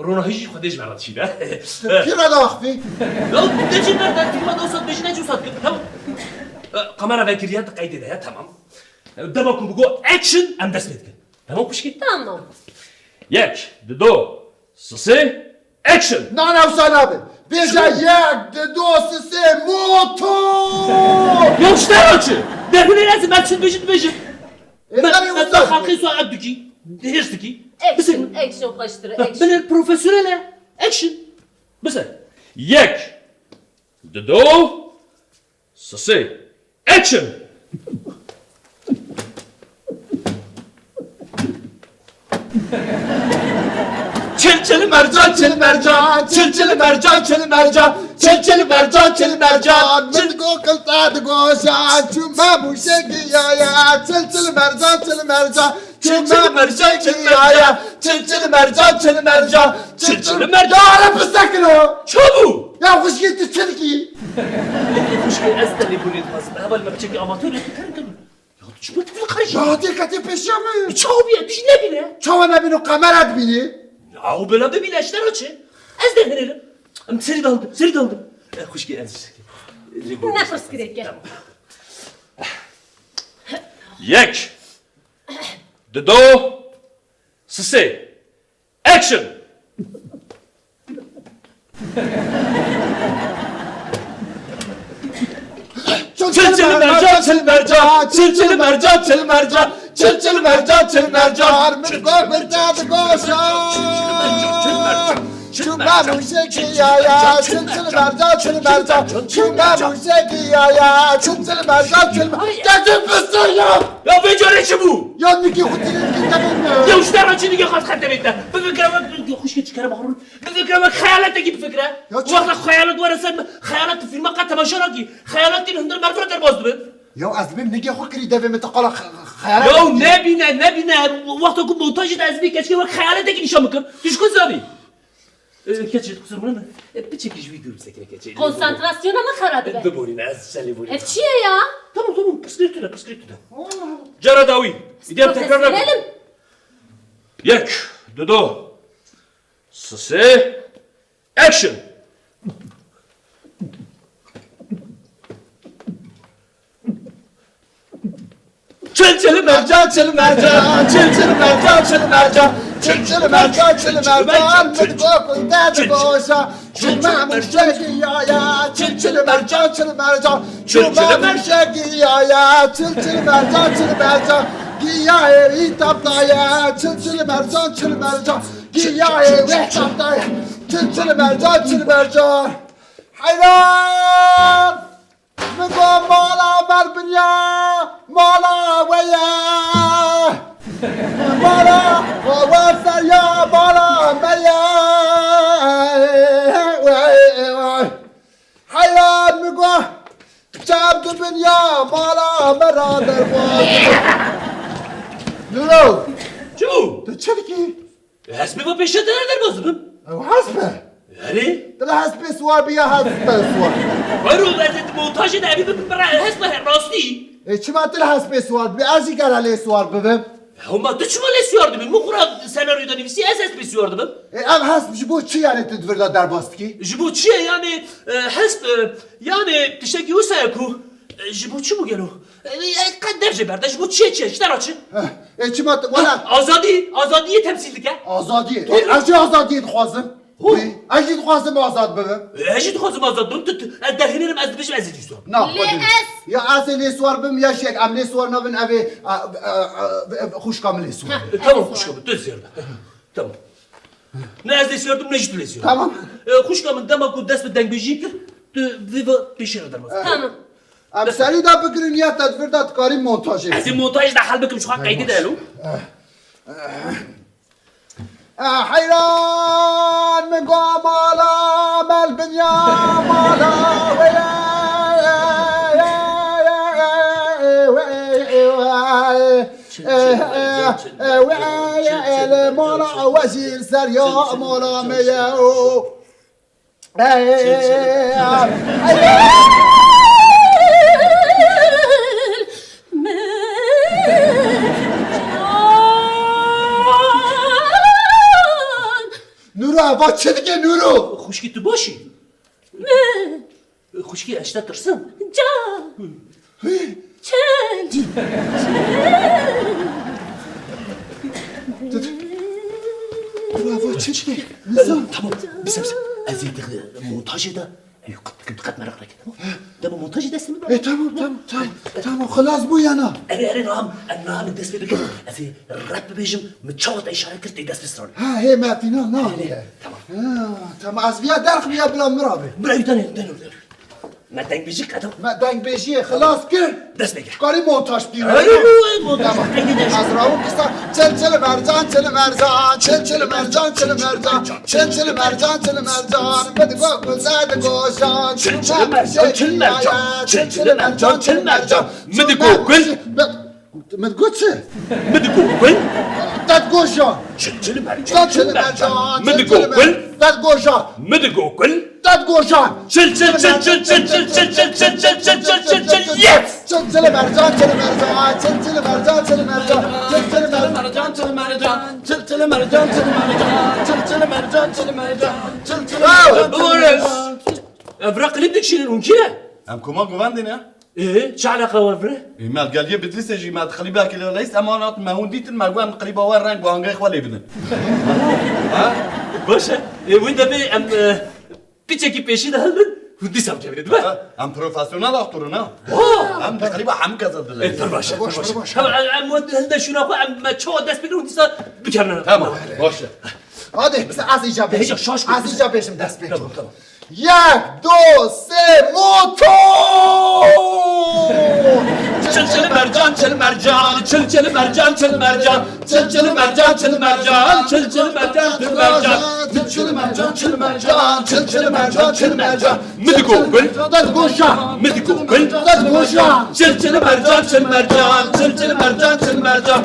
روناهی خودش مرد شیده کی را داختی؟ لا دجی مرد فیلم دوست بشی نجو ساد کن تمام قمره وکریت قیدی ده تمام دماکم بگو اکشن ام دست بید کن تمام کشکی؟ تمام یک دو سه اکشن نه سنابه بیجا یک دو سه موتور يوشترى ده هنا لازم اكشن بيجي ما خلقي سو عبدكي هيرستكي أكشن خشتر أكشن بل البروفيسيونيل اكشن بس يك دو سي اكشن چل مرجان من گو کلتاد گوشان چو ما موشگی یا چل مرجان دارم بسکنو شابو یا خوشگی تو چلکی خوشگی از دلی بولید خواست اول ما بچگی آماتور یکی کردن چی بود فیل خریج یا دیکتی پیشمه چاو بیاد دیش نبینه چاو نبینو قمرت بینی او بلا ببینه اشترا چه از ده هنرم ام سری دالدم خوشگی از نفرس كده یک دو سه اکشن چل مرجان چل مرجان چل مرجان چل مرجان چل مرجان چل مرجان من گو برداد گوشا چون موشه کی یا چل مرجان چل مرجان چون موشه کی یا چل مرجان چل مرجان بسیا یا بجاره چه بو یا میگی خودی نمیگی یا اشتر چی دیگه خواست خطه بیده بفکرم خوش که چکره بخورون بفکرم خیالت دیگه بفکره وقت خیالت ورسد خیالت فیلم قد تماشا نکی خیالت این هندر مرد رو در باز دوید یا از بیم نگه خود کری دوی متقال خیالت یا نبینه وقت که montajı از بی کچی وقت خیالت دیگه نشان بکن توش کن زاری کچی kusur buna bir çekiş video sekine keçelim. Konsantrasyona mı خرابه؟ ببورین از سلی بورین. Ev çiye ya? Tamam pıskırtına. Cara davi. İdem tekrarla. Profesyonelim. Yek, dudu. Sese. Action. Çel mercan, çel mercan, çel mercan, çel mercan. چل مرجان چل مرجان مدگو کنده باشا چل مرشگی یا چل مرجان چل مرجان چل مرشگی یا چل مرجان چل مرجان گیا ای تابدایا چل مرجان چل مرجان گیا ای تابدایا چل مرجان چل مرجان حیران مگو مالا بربنیا مالا ویا مالا ووفر يا مالا ميا حيان مقوى جاب الدنيا مالا مرا دربوز نورو Çu. تشتكي Hasbi bu peşete nereden bozdun? وحسبه Yani? ترى حسبه سوار بيا حسبه سوار Bayro vezet montajı da bir bara hasbi rasti. شما ترى حسبه سوار بأجي قال عليه سوار ببم Ama dıçma lesiyordu ben. Mukura senaryoda nefsi esas besiyordu ben. ام حسب جبو چي يعني تدور لا درباستكي Jibu çiye yani hasb yani tişteki usayaku. Jibu çi bu gelo? Kad devce berde jibu çiye ştar açı. شما ولا Azadiye temsildik ha. آزادی اجی آزادی خوازم اجی خوازم آزاد ببم Ejit kozum azad tut derhinerim az biş ezid istiyor. نه یا اصل سوار بم یا شیک ام سوار نبن اوی خوش کامل سوار Tamam kuş kabı düz yerde. Tamam. Ne ez desiyordum ne jit desiyordum. Tamam. Kuş kabı dama ku dest beden bejik tu viva peşine dermez. Tamam. ام سری دا بگیرین یا تدبیر دا کاری مونتاژ از این montaj da hal bekim şu an kaydı da alo. حیران میگو مالا مل بنیا مالا ویا مالا وزیر سریا مالا میو نورو هوا چه دیگه نورو Kuşki tu boşi. Kuşki eşte tırsın. Can. Çel. نورو هوا چه دیگه Tamam. Bir eziydik montajı da. Kat merak etme tamam. Tamam montajı desem mi? تمام خلاص بو یا نه Eri nam dest bebekim. Efi rap bebejim mçavat işare kırtı dest bistran. ها هي ما فينا نه تمام از بیا درخ بیا بلا مرابه Buraya tane ما denk bejik adam. ما دنگ بشی خلاص کن Dest bege. کاری مونتاژ بیرون Montaj. از راو کسا چل مرجان چل مرجان چل مرجان چل مرجان چل مرجان چل مرجان بدگو گزد گوشان چل مرجان چل مرجان مدگو گل مدگو چه؟ مدگو گل داد گوشان چل مرجان مدگو گل داد گوشان مدگو گل داد گوشان چل yes چل مرجان چل مرجان چل مرجان چل مرجان چل مرجان چل مرجان چل مرجان چل مرجان Evrak klip dikşinin unkiye. Em kuma güvendin ya? ايه شو علاقه وفره؟ ما قال يبد لسه جي ما تخلي بالك ليس امانات ما هو ديت المقوام قريبه وين رانك وانغي خوالي بدن باشه وين دبي ام بيتشكي بيشي ده هل ودي سام جبريد بقى ام بروفيسيونال اخترنا ام تقريبا حم كذا انت باشه ام ود هنده شو ناخو ام تشو داس بدون دي بكرنا تمام باشه آده بس از اینجا هیچ بشم شاش کن. از اینجا بشم دست بگیر تمام تمام 1 2 3 موتور چل مرجان چل مرجان چل مرجان چل مرجان چل مرجان چل مرجان چل مرجان چل مرجان چل مرجان چل مرجان چل مرجان چل مرجان مدیکو گل داد گوشا مدیکو گل داد گوشا چل مرجان چل مرجان چل مرجان چل مرجان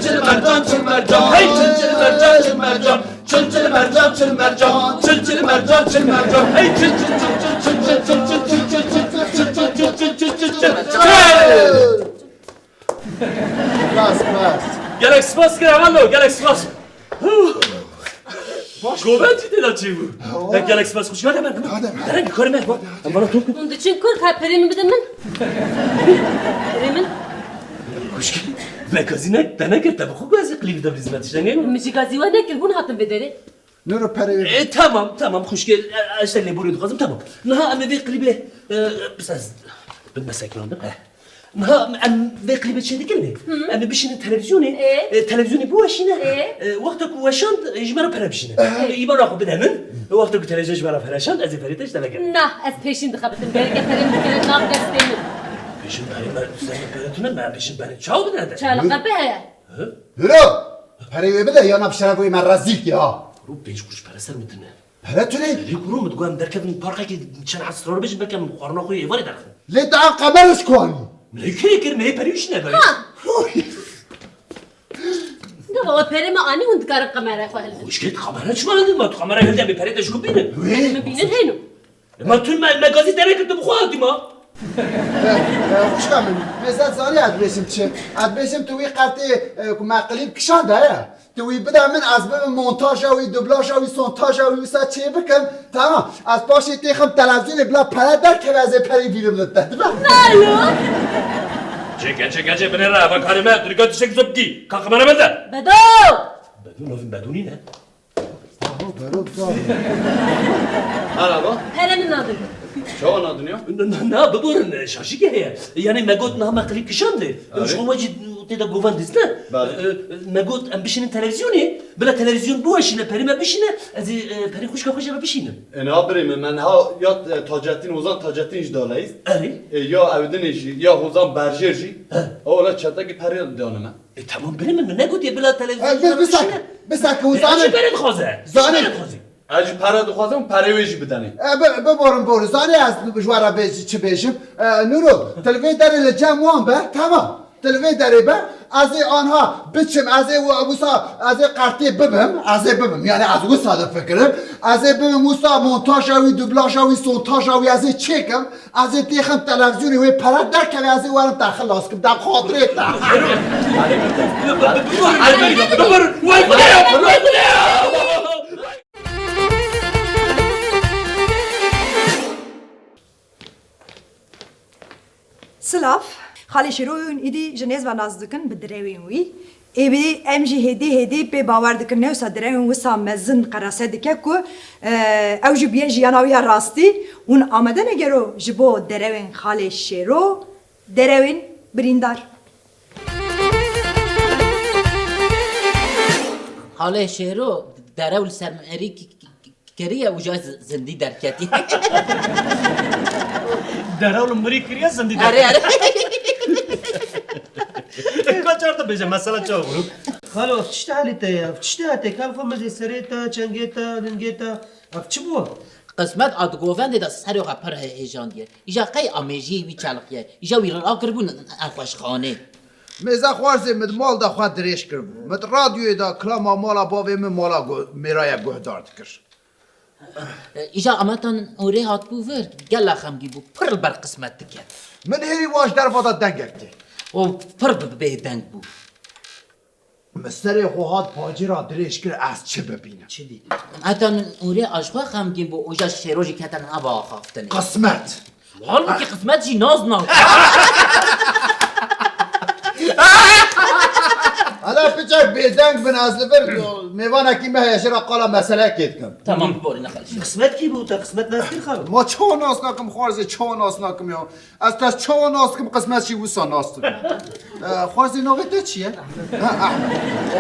چل مرجان چل مرجان هی چل مرجان چل مرجان چل مرجان چل مرجان چل مرجان چل مرجان هی بس بس گلک سپاس کرم والله گلک سپاس گوبت دیدی چی بود گلک سپاس خوش یادم من درنگ کار من اما تو Onun için kork perimi bir de min. Perimin. خوش مکازینه دنه کرد بخو از قلیب دم hizmetش دنگه Mişi gazi var ne ki bunu hatım bederi. نورو پری تمام خوش اشتغل لي بوريد غازم تمام نها اما في قليبه بس بالمساكن عندك نها ام في قليبه شي ديكني اما باش التلفزيوني التلفزيوني بواشينا وقتك واشاند يجمر برابشينا يبقى ناخذ بدهن وقتك التلفزيون يجمر فراشاند از فريتش دلقه Nah az peşin dıkabıtım. Berge perim bir kere nak desteğimin. بيشن ما سنه ما بيشن بان تشاو بنادى Çaylıkta be. نورو پری بده یا نبشرفوی من رزیک یا رو بيش كوش برسل متنا پرتونی يكونوا متقام دركب من بارك كان عصرور باش بكم قرنا خويا يفري داخل لی تا قبرش کنی ملكي كلمه بريش نبا Ne o perimi ani hund karı kamera koyalım. مشكلة خمرة شو عندي ما خمرة هل دبي بريت اشكو بينه Perimi binin heynu. ما تون ما المجازي ترى كنت بخواتي ما خوش کامل مثلا زانی اد بشم چه اد بشم توی قطعه مقلب کشان داره توی بده من از به مونتاژ و دوبلاژ و سونتاژ و وسط چه بکن تمام از پاش تیخم تلویزیون بلا پرد در که از پری بیرم داده Alo. چه بني راه بكاري تريكات تشك زبدي كخمرة ماذا Bedo. بدون لازم بدوني نه مرحبا Perimin adı. شو نادن يا نا ببورن شاشيكي هي يعني ما قلت نها ما قليب كشاندي مش هو واجد تيدا جوفان ديسنا ما قلت ام بشين التلفزيوني بلا تلفزيون بوشينا بري ما بشينا ازي بري خوش ما بشينا انا بري من ها يا تاجتين وزان تاجتين جدالايز اري يا اودنش يا وزان برجرجي اولا çataki peri دانما تمام بري من نقول يا بلا تلفزيون بس که زاني وزانه بري خازه زاني. اجي پرد خوازم پری ویژی بدنی ببارم بارو زانی از جوارا بیشی چه بیشم نورو تلویزیون داره لجام وان به تمام تلویزیون داره به از آنها بچم از وسا از قرطی ببم یعنی از وسا فکرم از ببم وسا مونتاژ و دوبلاژ و سونتاژ و از چکم از دیخم تلویزیونی و پرد در که از وارم داخل لاس کم در خاطره ببور واي سلاف خالی شروعون ایدی جنیز و ناز دکن به دروین وی ایبی ام جی هدی به باور دکن نوسا دروین وسا مزن قراسه دکه کو او جی بیان جیاناوی راستی اون آمده نگرو جبو دروین خالی شروع دروین بریندار حالا شهرو درول سرمعری کریه و جای زندی درکتی. درول مری کریه زندی آره آره. کجا تو بیشتر مسئله چه بود؟ خالو افتشته حالیته افتشته حتی کار فهمه سریتا چنگیتا دنگیتا افتش بو قسمت آد گوفنده دا سر و پر هیجان دیه. ایجا قی آمیجی وی چالقیه. ایجا وی را کربون آخوش خانه. مزه خوارزه مد مال دا خواه دریش کرد مد رادیوی دا کلاما مالا باوی من مالا میرای گهدار کر ایجا امتان اوره هات بوفر گلا خمگی بو پر بر قسمت دکه. من هیری واش در فادا دنگرتی و پر به دنگ بو. مستری خوهات پاجی را دریش کرد از چه ببینم چی دی؟ امتان اوره آشخوا خمگی بو اوجا شیروژی کتن هوا خافتنه. قسمت حالا که قسمت چی ناز ناز حالا پیچک بیدنگ بن از لبر میوان کی مهیشه را قالا مسئله کت کن تمام بوری نخلش قسمت کی بود قسمت نستیر خالو ما چون ناس ناکم خارزی چون ناس ناکم یا از تاش چون ناس کم قسمت چی وسا ناس تو خارزی نویده چیه؟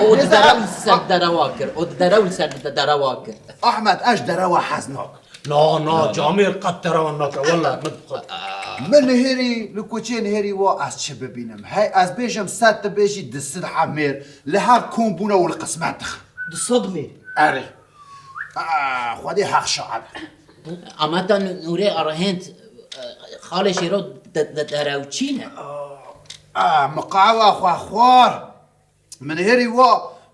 او درول سر درواکر او درول سر درواکر احمد اش دروا حزناک نا جامیر قد تران نکه والله مدخل من هری لکوچه هری و از چه ببینم هی از بیشم صد بیشی دست حمیر لهر کمبونه و القسمت دخل صدمه اره خودی حق شعب اما تا نوره آرهند خالش رو دروچینه مقاوه خوار من هری و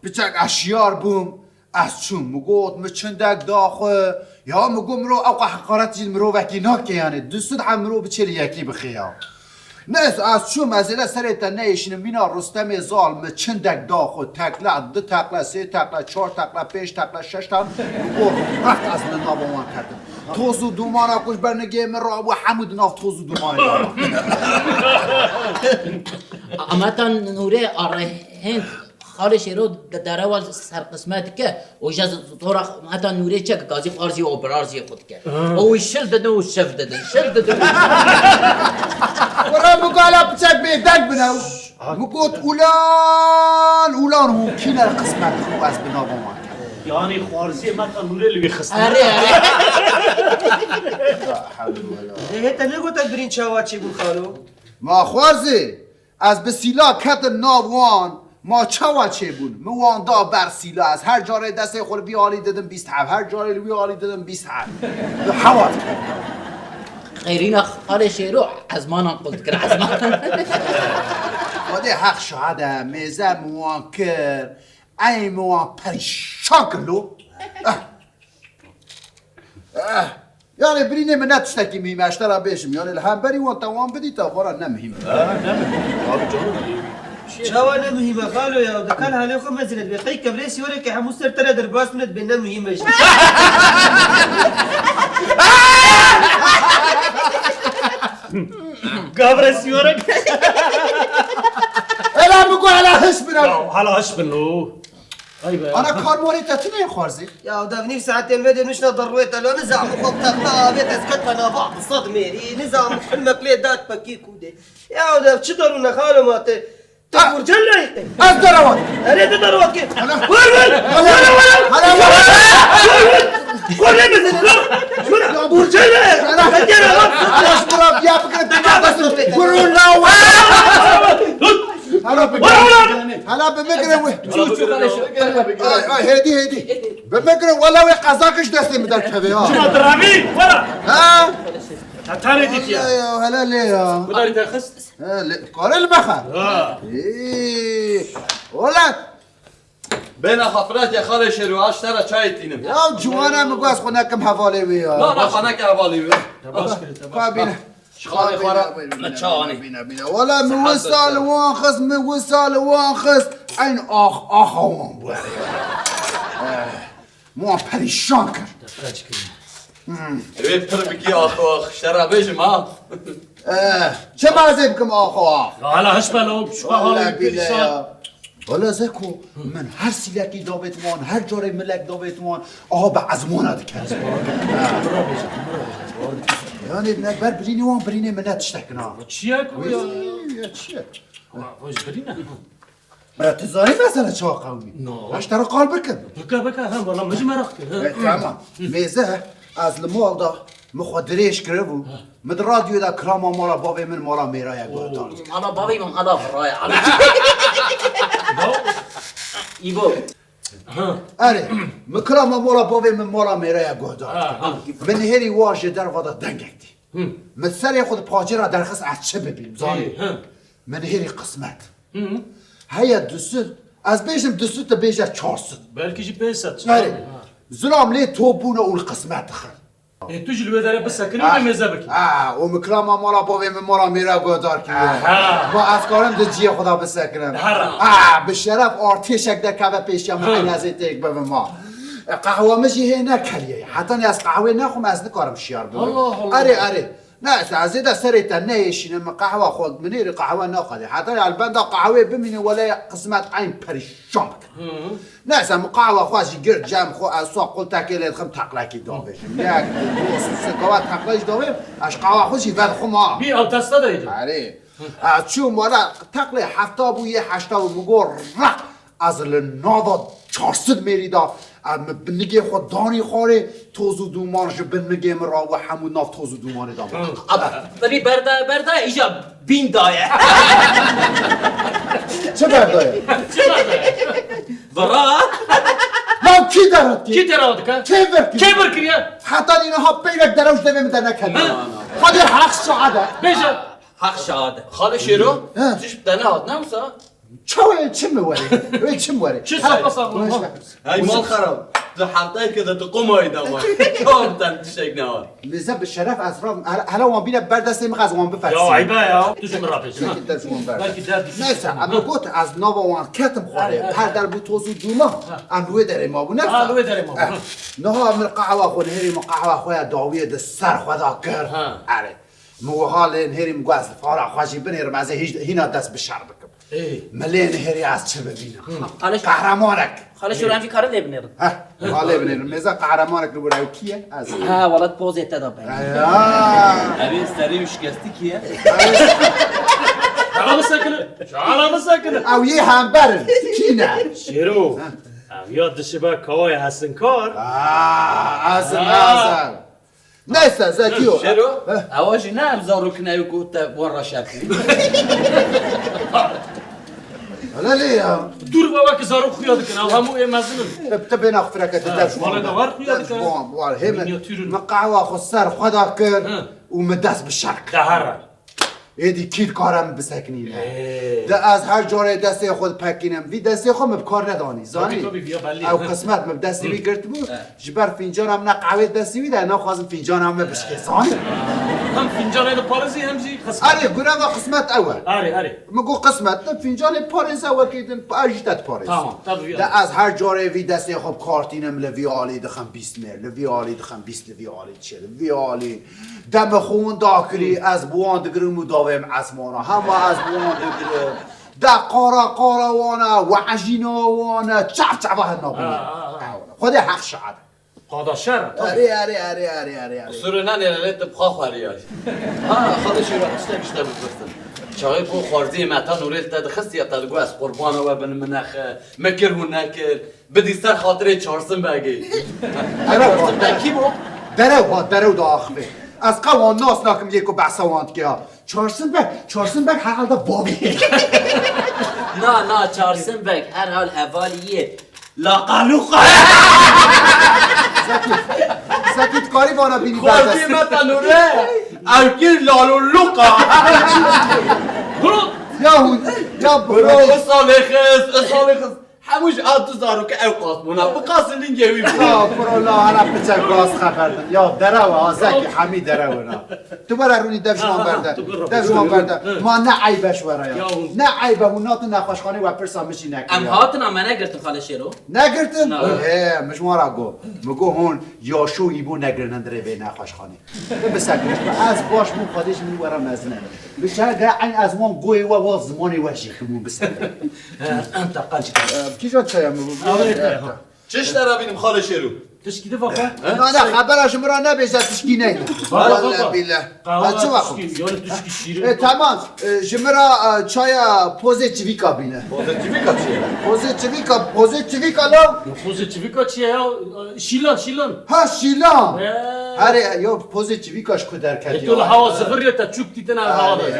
بچک اشیار بوم از چون مگوت مچندک داخل یا مگو مرو اوقع حقارتی مرو وکی ناکه یعنی دوستود هم مرو بچلی یکی بخیام نس از چون مزیده سریتا نیشنم بینا رستم زال مچندک داخل تکلا دو تکلا سه تکلا چهار تکلا پنج تکلا شش تا مگو رفت از من نابوان کردم توزو دومانا کش برنگه من را و حمود ناف توزو دومانی دارم اما تا نوره آرهند خالش رو درول سر قسمت که و جز طور حتی نوره چه که گازی خارزی و برارزی خود که او شل دادن و شف دادن شل دادن ورا مقالا بچک بیدنگ بنو مگوت اولان هو کینا قسمت خو از بنا بمان یعنی خارزی متا نوره لوی خسته اره هتا نگوتک برین چاوا چی بود خالو ما خوارزی از بسیلا کت ناوان ما چوا چه بون موان دا بر سیلا از هر جاره دسته خور بیالی دادم 27 هر جاره بیالی دادم 27 حوات خیرین خالش رو از مانم قلت کرد از مانم خودی حق شهده میزه موان کر ای موان پریشان کلو یعنی برینه من نتشتکی میمشتر را بشم یعنی الهم بری وان توان بدی تا بارا نمهیم چاوا نمهمه خالو یا دکان حالی خو مزرد بقی کبریسی وره که همو سر تره در باس منت به نمهمه جد قبر سیورک الا بگو حالا حش برم حالا هش بنو انا کار موری تتنه خارزی يا ودافني ساعتين بدي نشنا ضرويت لو نزعم خطتنا بيت اسكتنا بعض صدمه نزعم حلمك ليه دات بكيك ودي يا وداف شدرنا خالو مات تفور جنة از دروات اريد دروات كيف هلا ولا مثلا برجلة خلاص برا بیا بکن برون لاو هلا بمقرن هدي بمقرن والله وي قزاقش دستي مدار كبي شنو درامي ورا ها تاني ديت يا هلا ليه بداري تخص قال البخر ولا بین خفرات یا خال شروعاش ترا چای تینم يا جوانا مقاس خنا كم حوالي ويا نه خانه که حوالی بیا قابل خال خورا چانی بينا ولا موصل وانخص موصل وانخص عين اخ وان بواري مو پریشان کرد اوی پر بکی آخ شرابش ما چه مازه بکم آخ حالا هش بلو شو حالا پریشان والا زکو من هر سیلکی داوت وان هر جاره ملک داوت وان آها به ازمانات کرد یعنی بر برینی وان برینی منت تشتکنا چیه کویا چیه واش برينا تزاري مثلا شو قومي اشترى قال بكم بكا هم والله مجمرك تمام ميزه از المال دا مخدريش كربو مد راديو دا كراما مالا بابي من مالا ميرايا قوتار حالا بابی من حالا فرای حالا ایبو اره مكراما مالا بابي من مالا ميرايا قوتار من هيري واجه در ودا دنگكتي متسري خود پاجرا در خص از چه ببين زاني من هيري قسمت هيا دوسر از بيشم دوسر تا بيشم 400 بلكي جي بيسات اره زلام ليه توبونا والقسمت خل توجي الوداره بس سكني بمزبك ومكراما مالا بابي من مالا ميرا قدار كي با افكارم ده جيه خدا بسكرم بالشرف ارتشك ده كبه پیش يا من نزيتك به ما قهوه مشي هنا كليه حتى از قهوه نخوم از کارم شیار بود اره نه از ده سرت نهشینه من قهوه خود منیر قهوه ناخده حتی البنده قهوه بمینه ولی قسمت عین پریشان بکن نه اصلا قهوه خواشی گرد جمع خو از ساق قل تکیلت خم تقلکی دابشم یک دو سکوات تقلش دابیم اش قهوه خوشی بعد خما بی او دستا دایدو آره چون مالا تقل هفته بو یه هشته بو مگو رق از لنادا 400 میری دا بنگه خود دانی خواره توزو دومانش بنگه مرا و همون ناف توزو دومانه دا بری برده ایجا بین دایه چه بردایه؟ چه برده؟ برا؟ من کی درات کی درات که؟ کی برکریه؟ حتی اینها پیرک دروش دویم در نکنه خواهی حق شعاده بیشت حق شاده خاله شیرو؟ چش بدنه هاد نموسا؟ چه مواره؟ چه مواره؟ چه سپاس های مال خراب تو حلقه که تو قم های دامار کامتن تشک نوار لذا بالشرف از رام هلا وان بینه بردسته میخواست وان بفرسی یا عیبه یا تو شما را پیش بلکه نیسا اما گوت از ناوا وان کتم خواره پر در بو توزو دوما امروه داره ما بو نفسا امروه داره ما بو نها من قهوه خونه هری ما قهوه خواه داویه ده سر خدا کر اره موحال هری مگو از فارا خوشی بنیرم از هینا دست بشر بکم ملین هری از چه ببینم قهرمانک خاله شیرو همچی کاره لیبنیرم حاله بنیرم میزا قهرمانک رو برای کیه؟ از ها ولد پوز اتدا بین اوی سری شکستی کیه؟ شالا مسکنه او یه هم برن کی نه؟ شیرو او یاد شبه کوای حسن کار ازم نیسته زکیو شیرو اواشی نه ابزارو کنه و که وان را شبی حالا لیا دور بابا که زارو خویاد کنه همو ای مزنم تبین اخفرکت درش مالا دوار خویاد کنه من قهوه خود سر خدا کن و من دست به شرک دهره ایدی کیر کارم بسکنینه ده از هر جاره دسته خود پکینم وی دسته خود مبکار ندانی زانی او قسمت مب دستی وی گرت بود جبر فینجانم نه قهوه دستی وی ده نه خوازم فینجانم بشکه زانی هم فینجان ایدو پارزی همزی آره گناه و قسمت اول آره مگو قسمت نه فینجان پارز اول که ایدن اجدت پارز ده از هر جاره وی دسته خود کارتینم لوی آلی دخم 20 میر لوی آلی دخم 20 لوی آلی چه لوی آلی دم خون داکلی از بوان دگرمو داویم اسمانا همه از بوان دگرم دا قارا وانا و عجینا وانا چپ چپ هننا بونه خود حق شعد قادا شر اره سورو نه نیلیت بخوا خواری هاش خدا شیرو اشتا بیشتر بگفتن چاقای بو خارزی متا نوریل تد خستی تلگو از قربانا و بن منخ مکر هون نکر بدی سر خاطر چارسن بگی چارسن بگی بو؟ درو دا آخبه از قوان ناس ناکم یکو بحثواند که چارسن بگ هر حال دا بابی نه چارسن بگ هر حال حوالیه لاقالوقا زکیت کاری بانا بینی خارزی متا نوره اوکیر لالو لوقا یا برو اصالخز هموش آتو زارو که او قاسمونا بقاسم لین گوی برو لا حالا بچه گاز خبردن یا درو زکی همی درو نا تو برا رونی دفشمان برده ما نه عیبش برای نه عیبه و نات نخوشخانه و پرسا مشی نکنی ام هاتنا ما نگرتن خاله شیرو نگرتن؟ مش مارا گو مگو هون یا شو ایبو نگرنن دره به نخوشخانه بسکنش از باش مون خودش منو برا مزنه بشه این از من گوی و زمانی وشی خمون بسکنه انت قلت کی شد چایم چش در بینیم خاله شیرو تشکیده واقعا؟ نه خبرش مرا نبیزد تشکی نه والله بیله چه وقت یار تشکی شیره تمام جمرا چای پوزیتیویکا بینه پوزیتیویکا لا پوزیتیویکا چیه شیلان شیلان اره یا پوزیتیویکاش کدر کردی تو هوا زفر تا چوب تیتن هوا داد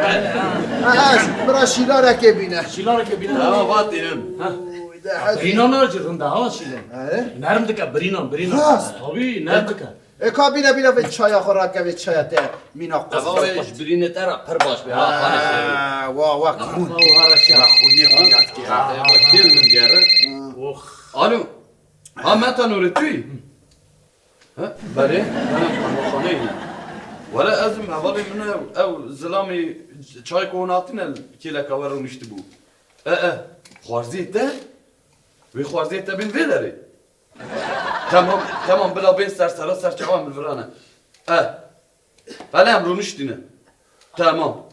برا شیلان را که بینه وات دینم برینان نرجرنده ها شیلان نرم دکه برینان طبیعی نرم دکه اکا بینا به چای خوراک که به چای تا مینا قصد اوایش برینه ترا پر باش به خانه شیرو وا خون خونی خونیات که کل مدگره آلو متا نوری توی بله منم خانه اینه ولی ازم اولی من او زلامی چای کوناتین کلا کاور رو نشته بود خوارزی ده وی خوارزی ده بین وی داری تمام بلا بین سر چه عامل فرانه بله امرو نشتینه تمام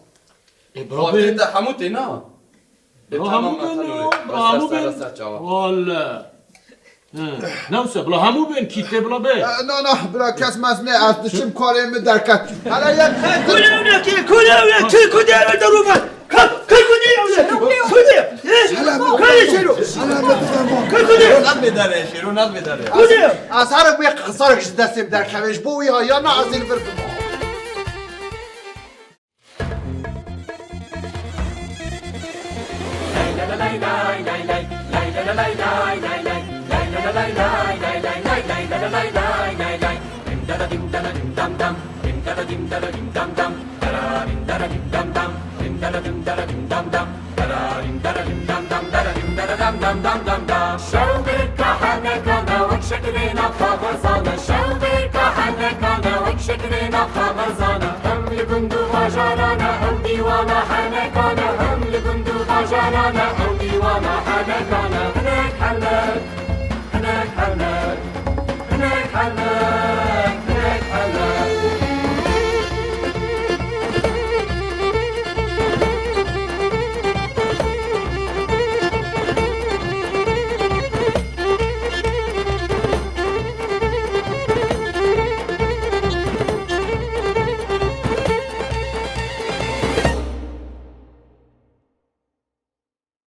برو وقتی بین ده هموتی نه برو همو بین برو همو بین والا نمسه بلا همو بین کیته بلا بین نه نه برا کس مزنه از دشم کاریم درکت حالا یک کونه کی کونه درو من از هر بوی خسارک دستیم در کمش بوی ها یا نه از این ور شوبك حنكنا وكشكرنا فغزانا شوبك حنكنا وكشكرنا فغزانا هم لبندو غجرانا هم ديوانا حنكنا هم لبندو غجرانا هم ديوانا حنكنا هناك حلك